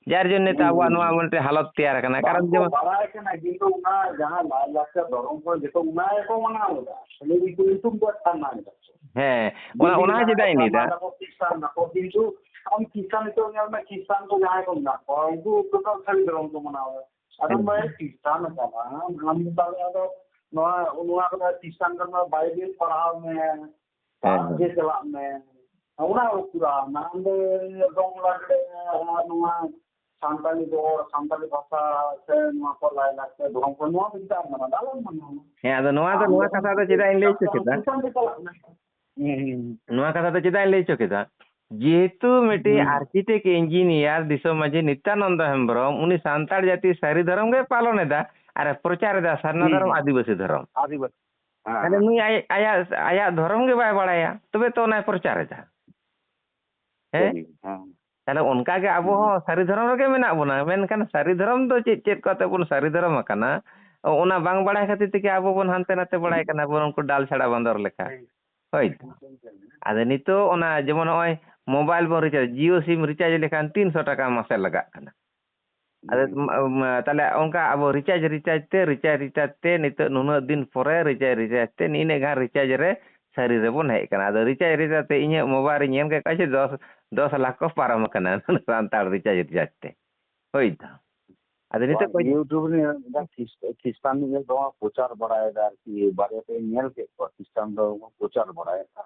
ᱡᱟᱨ ᱡᱚᱱᱱᱮ ᱛᱮ ᱟᱵᱚᱣᱟᱜ ᱱᱚᱣᱟ ᱢᱤᱫᱴᱮᱡ ᱦᱟᱞᱚᱛ ᱛᱮᱭᱟᱨ ᱟᱠᱟᱱᱟ ᱠᱟᱨᱚᱱ ᱡᱮᱢᱚᱱ ᱵᱟᱲᱟᱭ ᱠᱟᱱᱟ ᱠᱤᱱᱛᱩ ᱚᱱᱟ ᱡᱟᱦᱟᱸ ᱞᱟᱭᱼᱞᱟᱠᱪᱟᱨ ᱫᱷᱚᱨᱚᱢ ᱠᱚ ᱡᱚᱛᱚ ᱚᱱᱟ ᱜᱮᱠᱚ ᱢᱟᱱᱟᱣ ᱮᱫᱟ ᱠᱷᱟᱹᱞᱤ ᱧᱩᱛᱩᱢ ᱠᱚ ᱴᱟᱱᱟ ᱮᱫᱟ ᱦᱮᱸ ᱚᱱᱟ ᱪᱮᱫᱟᱜ ᱤᱧ ᱞᱟᱹᱭᱫᱟ ᱠᱷᱨᱤᱥᱴᱟᱱ ᱫᱟᱠᱚ ᱠᱤᱱᱛᱩ ᱟᱢ ᱠᱷᱨᱤᱥᱴᱟᱱ ᱱᱤᱛᱚᱜ ᱧᱮᱞ ᱢᱮ ᱠᱷᱨᱤᱥᱴᱟᱱ ᱠᱚ ᱡᱟᱦᱟᱸᱭ ᱠᱚ ᱢᱮᱱᱟᱜ ᱠᱚᱣᱟ ᱩᱱᱠᱩ ᱴᱳᱴᱟᱞ ᱥᱟᱹᱨᱤ ᱫᱷᱚᱨᱚᱢ ᱠᱚ ᱢᱟᱱᱟᱣᱟ ᱟᱫᱚ ᱵᱟᱭ ᱠᱷᱨᱤᱥᱴᱟᱱ ᱠᱟᱱᱟ ᱟᱢ ᱛᱟᱦᱞᱮ ᱟᱫᱚ ᱱᱚᱣᱟ ᱠᱚᱫᱚ ᱠᱷᱨᱤᱥᱴᱟᱱ ᱠᱟᱱᱟ ᱵᱟᱭᱵᱮᱞ ᱯᱟᱲᱦᱟᱣ ᱢᱮ ᱯᱟᱲᱦᱟᱣ ᱪᱟᱞᱟᱜ ᱢᱮ ᱚᱱᱟ ᱩᱯᱩᱨᱟ ᱱᱟᱢ ᱫᱚ ᱫᱚᱝ ᱞᱟᱜᱽᱲᱮ ᱱᱚᱣᱟ ᱥᱟᱱᱛᱟᱞᱤ ᱵᱷᱟষᱟ ᱥᱮ ᱱᱚᱣᱟ ᱠᱚ ᱞᱟᱭᱼᱞᱟᱠᱪᱟᱨ ᱫᱷᱚᱨᱚᱢ ᱠᱚ ᱱᱚᱣᱟ ᱫᱚ ᱪᱮᱫᱟᱜ ᱮᱢ ᱢᱟᱱᱟᱣᱟ ᱟᱞᱚᱢ ᱢᱟᱱᱟᱣᱟ ᱦᱮᱸ ᱟᱫᱚ ᱱᱚᱣᱟ ᱠᱟᱛᱷᱟ ᱫᱚ ᱪᱮᱫᱟᱜ ᱤᱧ ᱞᱟᱹᱭ ᱦᱚᱪᱚ ᱠᱮᱫᱟ ᱱᱚᱣᱟ ᱠᱟᱛᱷᱟ ᱫᱚ ᱪᱮᱫᱟᱜ ᱤᱧ ᱞᱟᱹᱭ ᱦᱚᱪᱚ ᱠᱮᱫᱟ ᱡᱮᱦᱮᱛु ᱢᱤᱫᱴᱤᱡ ᱟᱨᱠᱤᱴᱮक्ᱴ ᱤᱧᱡᱤᱱᱤᱭᱟর ᱫᱤᱥᱚᱢ ᱢᱟᱹᱡᱷᱤ ᱱᱤᱛᱭᱟᱱᱚᱱᱫᱚ ᱦᱮᱢᱵᱨᱚᱢ उनी ᱥᱟᱱᱛᱟᱲ ᱡᱟᱹᱛᱤ ᱥᱟᱹᱨᱤ धर्म ᱜᱮ ᱯᱟᱞᱚᱱ ᱮᱫᱟ ᱟᱨ ᱯᱨᱚᱪᱟᱨ ᱮᱫᱟ ᱥᱟᱨᱱᱟ धर्म ᱟᱹᱫᱤᱵᱟᱹᱥᱤ धर्म ᱛᱟᱦᱞᱮ ᱱᱩᱭ ᱟᱭᱟᱜ धर्म ᱜᱮ ᱵᱟᱭ ᱵᱟᱲᱟᱭᱟ ᱛᱚᱵᱮ ᱛᱚ ᱚᱱᱟᱭ ᱯᱨᱚᱪᱟᱨ ᱮᱫᱟ ᱦᱮᱸ ᱛᱟᱦᱞᱮ ᱚᱱᱠᱟ ᱜᱮ ᱟᱵᱚ ᱦᱚᱸ ᱥᱟᱹᱨᱤ धर्म ᱨᱮᱜᱮ ᱢᱮᱱᱟᱜ ᱵᱚᱱᱟ ᱢᱮᱱᱠᱷᱟᱱ ᱥᱟᱹᱨᱤ धर्म ᱫᱚ ᱪᱮᱫ ᱠᱟᱛᱮ ᱵᱚᱱ ᱥᱟᱹᱨᱤ धर्म ᱟᱠᱟᱱᱟ ᱚᱱᱟ ᱵᱟᱝ ᱵᱟᱲᱟᱭ ᱠᱷᱟᱹᱛᱤᱨ ᱛᱮᱜᱮ ᱟᱵᱚ ᱵᱚᱱ ᱦᱟᱱᱛᱮ ᱱᱟᱛᱮ ᱵᱟᱲᱟᱭ ᱠᱟᱱᱟ ᱵᱚᱱ ᱩᱱᱠᱩ ᱰᱟᱞ ᱪᱷᱟᱲᱟ ᱵᱟᱸᱫᱚᱨ ᱞᱮᱠᱟ ᱦᱳᱭ ᱟᱫᱚ ᱱᱤᱛᱚᱜ ᱚᱱᱟ ᱡᱮᱢᱚᱱ ᱱᱚᱜᱼᱚᱭ ᱢᱳᱵᱟᱭᱤᱞ ᱵᱚᱱ ᱨᱤᱪᱟর্ᱡ ᱡᱤᱭᱳ ᱥᱤᱢ ᱨᱤᱪᱟর্ᱡ ᱞᱮᱠᱷᱟᱱ 300 টাকা মাসে লাগাক কানা ᱟᱫᱚ তাহলে ᱚᱱᱠᱟ ᱟᱵᱚ ᱨᱤᱪᱟর্ᱡ ᱛᱮ ᱱᱤᱛᱚᱜ ᱱᱩᱱᱟᱹᱜ ᱫᱤᱱ ᱯᱚᱨᱮ ᱨᱤᱪᱟর্ᱡ ᱛᱮ ᱱᱤᱱᱟᱹᱜ ᱜᱟᱱ ᱨᱤᱪᱟর্ᱡ ᱨᱮ ᱥᱟᱹᱨᱤ ᱨᱮᱵᱚᱱ ᱦᱮᱡ ᱟᱠᱟᱱᱟ ᱟᱫᱚ ᱨᱤᱪᱟर्ᱡ ᱛᱮ ᱤᱧᱟᱹᱜ ᱢᱳᱵᱟᱭᱤᱞ ᱨᱮ ᱧᱮᱞ ᱠᱮᱫ ᱠᱚᱣᱟ ᱡᱮ 10 লাখ ᱠᱚ ᱯᱟᱨᱚᱢ ᱟᱠᱟᱱᱟ ᱥᱟᱱᱛᱟᱲ ᱨᱤᱪᱟর্ᱡ ᱛᱮ ᱦᱳᱭ ᱛᱚ ᱟᱫᱚ ᱱᱤᱛᱚᱜ ᱤᱭᱩᱴᱩᱵ ᱨᱮ ᱠᱷᱨᱤᱥᱴᱟᱱ ᱫᱚ ᱫᱚᱢᱮ ᱯᱨᱚᱪᱟর ᱵᱟᱲᱟᱭᱮᱫᱟ ᱟᱨᱠᱤ ᱵᱟᱨᱭᱟ ᱯᱮ ᱧᱮᱞ ᱠᱮᱫ ᱠᱚᱣᱟ ᱠᱷᱨᱤᱥᱴᱟᱱ ᱫᱚ ᱯᱨᱚᱪᱟর ᱵᱟᱲᱟᱭᱮᱫᱟ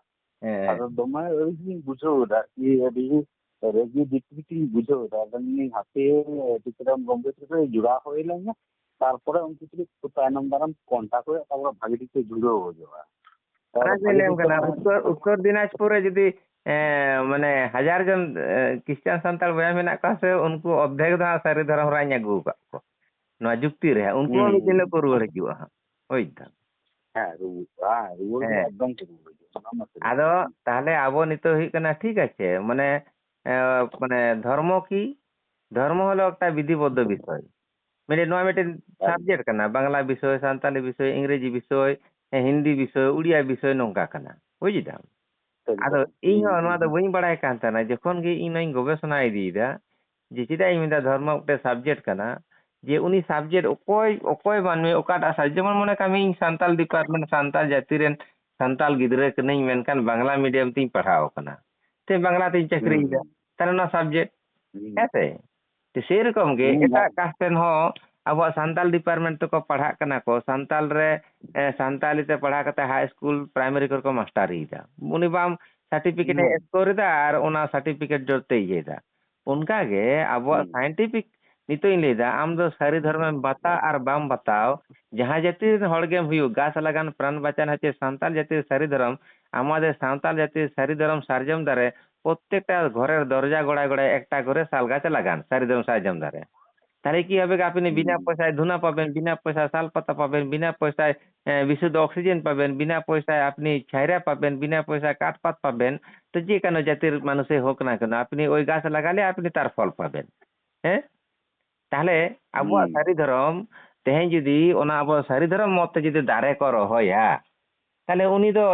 ᱟᱫᱚ ᱫᱚᱢᱮ ᱟᱹᱲᱤᱥᱤᱧ ᱵᱩᱡᱷᱟᱹᱣ ᱮᱫᱟ ᱟᱨᱠि ᱟᱹᱰᱤ ᱨᱟᱹᱜᱤ ᱫᱤᱠᱤᱧ ᱵᱩᱡᱷᱟᱹᱣ ᱮᱫᱟ ᱟᱫᱚ ᱦᱟᱯᱮ ᱴᱤᱠᱨᱟᱢ ᱜᱚᱢᱠᱮ ᱥᱟথে জোড়া হয়ে লেন তারপরে উনকু ᱛᱩᱞᱩᱡ ᱛᱟᱭᱱᱚᱢ ᱫᱟᱨᱟᱢ ᱠᱚᱱᱴᱟᱠᱴ ᱦᱩᱭᱩᱜᱼᱟ ᱛᱟরপরে ᱵᱷᱟᱜᱤ ᱴᱷᱤᱠ ᱛᱮ ᱡᱩᱲᱟᱹᱣ ᱦᱩᱭᱩᱜᱼᱟ উত্তর দিনাজপুরে যদি মানে 1000 জন খ্রিস্টান ᱥᱟᱱᱛᱟᱲ ᱵᱚᱭᱦᱟ ᱢᱮᱱᱟᱜ ᱠᱚᱣᱟ ᱥᱮ ᱩᱱᱠᱩ ᱚᱨᱫᱷᱮᱠ ᱫᱚ ᱥᱟᱹᱨᱤ धर्म ᱨᱟᱧ ᱟᱹᱜᱩ ᱟᱠᱟᱫ ᱠᱚ ᱱᱚᱣᱟ ᱡᱩᱠᱛᱤ ᱨᱮ ᱩᱱᱠᱩ ᱦᱚᱸ ᱢᱤᱫ ᱫᱤᱱ ᱠᱚ ᱨᱩᱣᱟᱹᱲ ᱦᱤᱡᱩᱜᱼᱟ ᱦᱳᱭ ᱛᱚ ᱨᱩᱣᱟᱹᱲ ᱮᱠᱫᱚᱢ ᱠᱚ ᱨᱩᱣᱟᱹᱲ ᱦᱤᱡᱩᱜᱼᱟ ᱟᱫᱚ ᱛᱟᱦᱞᱮ ᱟᱵᱚ ᱱᱤᱛᱚᱜ ᱦᱩᱭᱩᱜ ᱠᱟᱱᱟ ঠিক আছে মানে ধর্ম কি ধর্ম হলো একটা বিধিবদ্ধ বিষয় মানে নয় মিনিট সাবজেক্ট কানা বাংলা বিষয় সান্তালি বিষয় ইংরেজি বিষয় हिंदी विषय उड़िया विषय नौका कना बुझिदाम आदो इन नोआ दो बई बड़ाय कान ताना जखन गे इन गवेषणा इदीदा जे चिदा इन धर्म उटे सब्जेक्ट कना जे उनी सब्जेक्ट ओकोय ओकोय मानवे ओकाटा सा जेमन मने कामी इन सांताल डिपार्टमेंट सांताल जाति रेन सांताल गिदरे कनई मेनकान बांग्ला मीडियम तीन पढ़ाओ कना ते बांग्ला तीन चक्री दा तारे ना सब्जेक्ट ऐसे ते सेरकम गे एटा कास्टेन हो अब सांताल डिपार्टमेंट तो पढ़ा कना को सांताल रे सांताली ते पढ़ा कते हाई स्कूल प्राइमरी को मास्टर दा उनी बाम सर्टिफिकेट स्कोर दा और ओना सर्टिफिकेट जोते येदा उनका गे अब साइंटिफिक नितो इन लेदा आम दो सारी धर्म बता और बाम बताओ जहां जाति हड़गेम हुई गाछ लगान प्राण बचान हचे सांताल जाति सारी धर्म आमादे सांताल जाति सारी धर्म सारजम दारे प्रत्येकटा घरेर दरजा गोड़ाय गोड़ाय एकटा करे साल गाछ लागान सारी धर्म सारजम दारे তাহলে কি হবে আপনি বিনা পয়সায় ধুনা পাবেন বিনা পয়সায় শাল পাতা পাবেন বিনা পয়সায় বিশুদ্ধ অক্সিজেন পাবেন বিনা পয়সায় আপনি ছাইরা পাবেন বিনা পয়সায় কাঠপাত পাবেন তো যে কোনো জাতির মানুষই হোক না কেন আপনি ওই গাছ লাগালে আপনি তার ফল পাবেন হ্যাঁ তাহলে আবহাওয়া সারি ধরম তেহেন যদি ওনা আবহাওয়া সারি ধরম মতে যদি দাঁড়ে করো হইয়া তাহলে উনি তো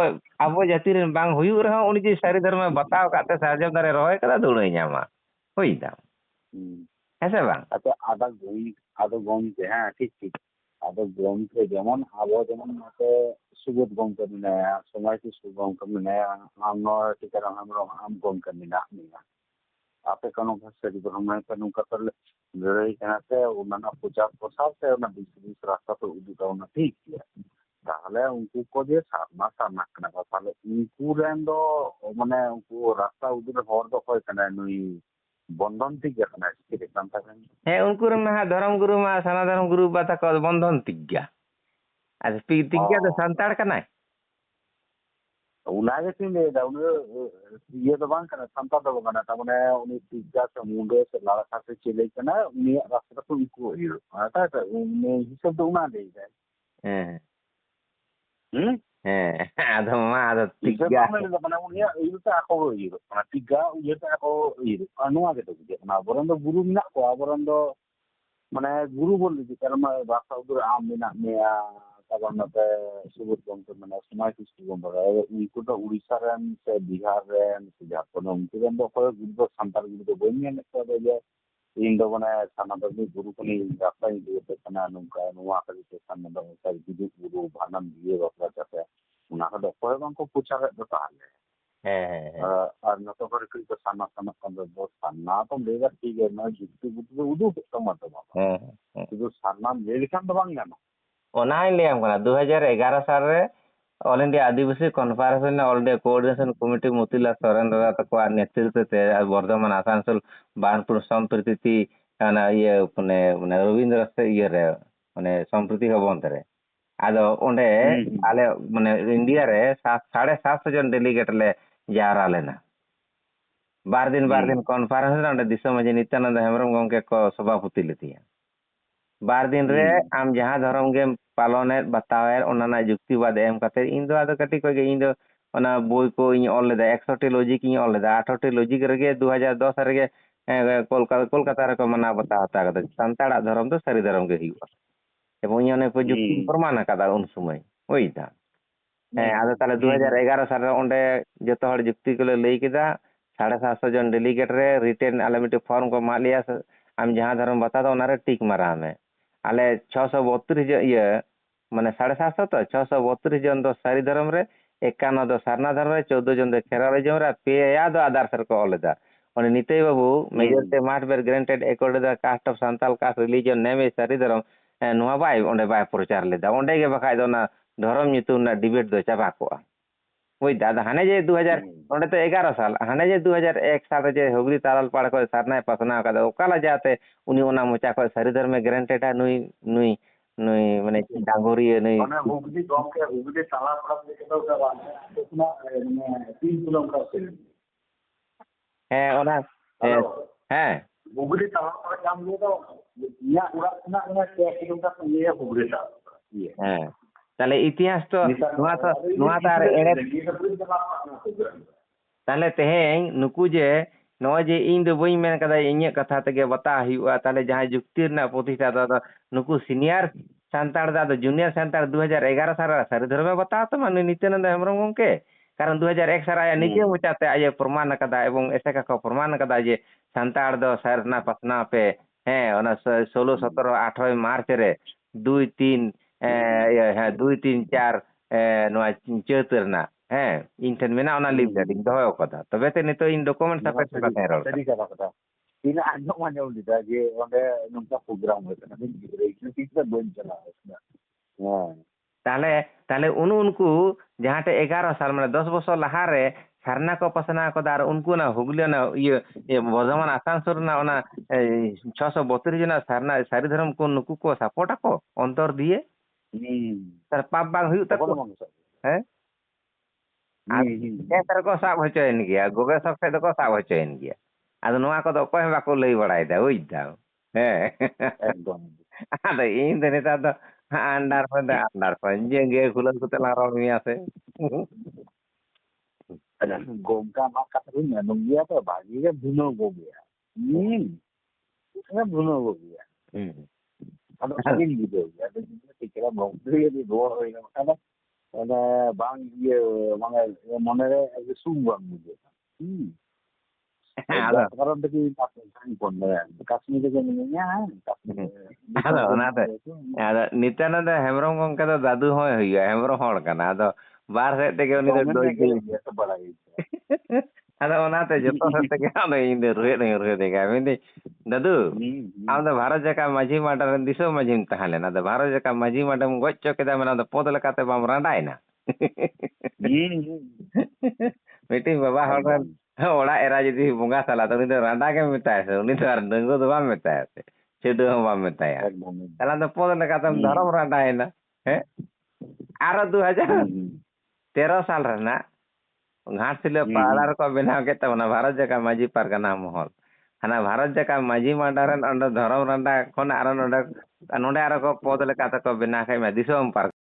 আবহাওয়া জাতির বাং হুয়ুগ রেহᱚᱸ উনি যে সারি ধর্মে বাতাও কাতে সার্জম দারে রহয় কাদা দৌড়ই ñama হই দাম ऐसे बांग अच्छा आदो गमके हाँ ठीक ठीक आदो गमके जेमन आबो जेमन मते सुबोध गमके मिनाया समय की सुबोध गमके मिनाया आम टीका आम गमके मिना मिना आपे कनो भाषा जो हम पे नुका कर लड़ाई करना से उन्ना पूजा प्रसाद से उन्ना बीच रास्ता पे उदुका उन्ना ठीक किया তাহলে উনকু কো যে সারনা সারনা কনা তাহলে উনকু রেন দো মানে উনকু রাস্তা উদুরে হর দো কয় কনা নুই বন্ধন ঠিক কনা স্পিরিট নাম থাকেন হ্যাঁ উনকুর মা ধর্ম গুরু মা সানা ধর্ম গুরু বাতা কো বন্ধন তিজ্ঞা আর তিজ্ঞা তো সান্তাড় কনা उनागे तीन ले दा उन ये तो बांग कना संता दो कना तमने उनी तिज्जा से मुंडे से लाला साथे चले कना उनी रास्ता तो उनको हिरो आता है उन्हें हिसाब तो उना दे जाए आधो मा आधो तिज्जा माने उनिया इरुता ako हिरो ना तिज्जा उयता ako हिरो अनुआ के तो ना बरन दो गुरु मिना को बरन दो माने गुरु बोल दी कर्म भाषा उधर आम मिना मेया तबन नते सुबोध गमके माने समय की सुबोध गमके उनको तो उड़ीसा रेन से बिहार रेन से झारखंड उनको रेन दो कोई गुरु संताल गुरु तो बनी ने तो दे इन दो माने सनातन गुरु को नहीं रास्ता ही दे कना नुका नुआ का के सन दो सारी गुरु भानम दिए बकरा जाते उना का दो कोई बंको पूछा के तो ताले और न तो कर तो सना सना का दो सना तो लेगा ठीक है ना जितु गुरु उदु तो मत बाबा तो सना लेलिखान तो बांग ना ओनाई लेम कना 2011 साल रे all India Adivasi conference all India coordination committee Motilal Soren दादा तको नेतृत्व ते बर्धमान आसानसोल बानपुर संप्रति ये माने रविंद्र से ये रे माने संप्रति भवन रे आदो ओंडे आले माने इंडिया रे 750 जन डेलीगेट ले जारा लेना बार दिन कॉन्फ्रेंस ओंडे दिसम जे नित्यानंद हेमरम गंके को सभापति लेतिया बार दिन रे आम जहां धर्म गे पालने बतावे ओना जुक्तिवाद एम कते इन दो आदो कटी को इन दो ओना बोई को इन ऑल लेदा 100 टी लॉजिक इन ऑल लेदा 18 टी लॉजिक रेगे 2010 रेगे कोलकाता रे को मना बता होता कदा संताड़ा धर्म तो सारी धर्म गे हिवा एबं इने को जुक्ति प्रमाण कदा उन समय ओइदा आदो ताले 2011 साल रे ओंडे जतो हर जुक्ति को लई केदा 750 जन डेलीगेट रे रिटर्न आले मिटे फॉर्म को मालिया आम जहां धर्म बता दो ओना रे टिक मारा हमें आले 632 ये माने 750 तो 632 जन दो सारी धर्म रे 51 दो सारना धर्म रे 14 जन दो खेराले जम रे पे या दो आधार सर को लेदा ओने नितय बाबू मेजर ते मार्ट बेर granted according the caste of Santal caste religion name Sari Dharam नुआ बाय ओंडे बाय प्रचार लेदा ओंडे गे बखाय दो ना धर्म नितु ना डिबेट दो चाबा को ওই দাদা হানে যে 2000 ওটা তো 11 সাল হানে যে 2001 সালে যে হুগলি তালাল পাড় করে সারনায় পাসনা কাদা ওকালা যাতে উনি ওনা মোচা করে সারি ধর্মে গ্যারান্টেড নুই নুই নুই মানে ডাঙ্গরি নুই মানে হুগলি গমকে হুগলি তালাল পাড় থেকে তো না মানে 3 কিলোমিটার ছিল হ্যাঁ ওনা হ্যাঁ হুগলি তালাল পাড় জাম দিয়ে তো ইয়া ওরা না 1 কিলোমিটার নিয়ে হুগলি তালাল হ্যাঁ তাহলে ইতিহাস তো নোয়া তার এড়ে তাহলে তেহেñ নুকু যে নয় যে ইন দো বই মেন কাদা ইᱧᱟᱹᱜ কথা তেগে বতা হুᱭᱩᱜᱼᱟ তাহলে জাহাই যুক্তির না প্রতিষ্ঠা ᱫᱚ নুকু সিনিয়র ᱥᱟᱱᱛᱟᱲ ᱫᱚ ᱟᱫᱚ ᱡᱩᱱᱤᱭᱟᱨ ᱥᱟᱱᱛᱟᱲ 2011 ᱥᱟᱞᱨᱮ ᱥᱟᱹᱨᱤ ᱫᱷᱚᱨᱚᱢᱮ ᱵᱟᱛᱟᱣ ᱛᱟᱢᱟ ᱱᱩᱭ ᱱᱤᱛᱭᱟᱱᱚᱱᱫᱚ ᱦᱮᱢᱵᱨᱚᱢ ᱜᱚᱝᱠᱮ ᱠᱟᱨᱚᱱ 2001 ᱥᱟᱞ ᱟᱭᱟᱜ ᱱᱤᱡᱮ ᱢᱚᱪᱟᱛᱮ ᱟᱡ ᱯᱨᱚᱢᱟᱱ ᱟᱠᱟᱫᱟ ᱮᱵᱚᱝ ᱮᱥᱮᱠᱟ ᱠᱚ ᱯᱨᱚᱢᱟᱱ ᱟᱠᱟᱫᱟ ᱡᱮ ᱥᱟᱱᱛᱟᱲ ᱫᱚ ᱥᱟᱨᱱᱟ ᱯᱟᱥᱱᱟᱣ ᱯᱮ ᱦᱮᱸ ᱚᱱᱟ 16 17 18 ᱢᱟᱨᱪ ᱨᱮ 2 3 2 3 4 ᱱᱚᱣᱟ ᱪᱟᱹᱛ ᱨᱮᱱᱟᱜ ᱦᱮᱸ ᱤᱧ ᱴᱷᱮᱱ ᱢᱮᱱᱟᱜ ᱚᱱᱟ ᱞᱤᱯ ᱞᱮᱴᱤᱧ ᱫᱚᱦᱚ ᱟᱠᱟᱫᱟ ᱛᱚᱵᱮ ᱛᱮ ᱱᱤᱛᱚᱜ ᱤᱧ ᱰᱚᱠᱩᱢᱮᱱᱴ ᱥᱟᱯᱮ ᱠᱟᱛᱮ ᱨᱚᱲ ᱥᱟᱹᱨᱤ ᱠᱟᱛᱷᱟ ᱠᱟᱛᱷᱟ ᱤᱧ ᱟᱸᱡᱚᱢ ᱞᱮᱫᱟ ᱡᱮ ᱚᱸᱰᱮ ᱱᱚᱝᱠᱟ ᱯᱨᱳᱜᱨᱟᱢ ᱦᱩᱭ ᱠᱟᱱᱟ ᱢᱤᱫ ᱜᱤᱫᱽᱨᱟᱹ ᱤᱧ ᱛᱤᱥ ᱵᱟᱹᱧ ᱪᱟᱞᱟᱣ ᱟᱠᱟᱱᱟ তাহলে উনকু যাহাতে 11 সাল মানে 10 বছর লাহারে সারনা কো পাসনা কো আর উনকু না হুগলি না বর্ধমান আসানসোল না ওনা 632 জন সারনা সারি ধর্ম কো নুকু কো সাপোর্ট আকো অন্তর দিয়ে তার পাপ বাং হুয়ু তাকো হ্যাঁ তার কো সাব হচয়েন গিয়া গবেষক সে কো সাব হচয়েন গিয়া আদো নোয়া কো অকয় হ্যাঁ বাকো লই বাড়াই দা ওই দাও হ্যাঁ একদম আদো ইন দে নেতা দো andar panjang ge kulan ko telang raw mi ase gomka mak kata nya nung dia to bagi ge buno go dia buno go dia ada sini gitu ya ada juga pikiran mau dia di dua orang karena ada bang dia mangga monere ada sumbang gitu ada sekarang tadi pasang pon kasmi ke nya ada onate ada Nityananda Hembrом gongke do dadu hoy huya Hembrом hor kana ado bar set tege uni do doi ada onate joto set tege ado inde ruhe dega minde dadu amda bharat jaka maji matar diso majim tahalen ado bharat jaka maji madam goccho keda mena ado pod lekate bam randaina meeting baba hor ᱚᱲᱟᱜ ᱮᱨᱟ ᱡᱩᱫᱤ ᱵᱚᱸᱜᱟ ᱥᱟᱞᱟ ᱛᱚ ᱩᱱᱤ ᱫᱚ ᱨᱟᱸᱰᱟ ᱜᱮ ᱢᱮᱛᱟᱭᱟ ᱥᱮ ᱩᱱᱤ ᱫᱚ ᱟᱨ ᱰᱟᱹᱝᱜᱩ ᱫᱚ ᱵᱟᱢ ᱢᱮᱛᱟᱭᱟ ᱥᱮ ᱪᱷᱮᱰᱩ ᱦᱚᱸ ᱵᱟᱢ ᱢᱮᱛᱟᱭᱟ ᱛᱟᱦᱞᱮ ᱫᱚ ᱯᱚᱫ ᱞᱮᱠᱟᱛᱮᱢ ᱫᱷᱚᱨᱚᱢ ᱨᱟᱸᱰᱟᱭᱮᱱᱟ ᱦᱮᱸ ᱟᱨᱚ 2013 ᱥᱟᱞ ᱨᱮᱱᱟᱜ ᱜᱷᱟᱴᱥᱤᱞᱟᱹ ᱯᱟᱦᱲᱟ ᱨᱮᱠᱚ ᱵᱮᱱᱟᱣ ᱠᱮᱫ ᱛᱟᱵᱚᱱᱟ ᱵᱷᱟᱨᱚᱛ ᱡᱟᱠᱟ ᱢᱟᱹᱡᱷᱤ ᱯᱟᱨᱜᱟᱱᱟ ᱢᱚᱦᱚᱞ ᱦᱟᱱᱟ ᱵᱷᱟᱨᱚᱛ ᱡᱟᱠᱟ ᱢᱟᱹᱡᱷᱤ ᱢᱟᱰᱟ ᱨᱮᱱ ᱚᱸᱰᱮ ᱫᱷᱚᱨᱚᱢ ᱨᱟᱸᱰᱟ ᱠᱷᱚᱱ ᱟᱨᱚ ᱱᱚᱰᱮ ᱟᱨᱚ ᱠᱚ ᱯᱚᱫ ᱞᱮᱠᱟᱛᱮᱠᱚ ᱵᱮᱱᱟᱣ ᱠᱷᱟᱡ ᱢᱟ ᱫᱤᱥᱚᱢ ᱯᱟᱨᱜᱟᱱᱟ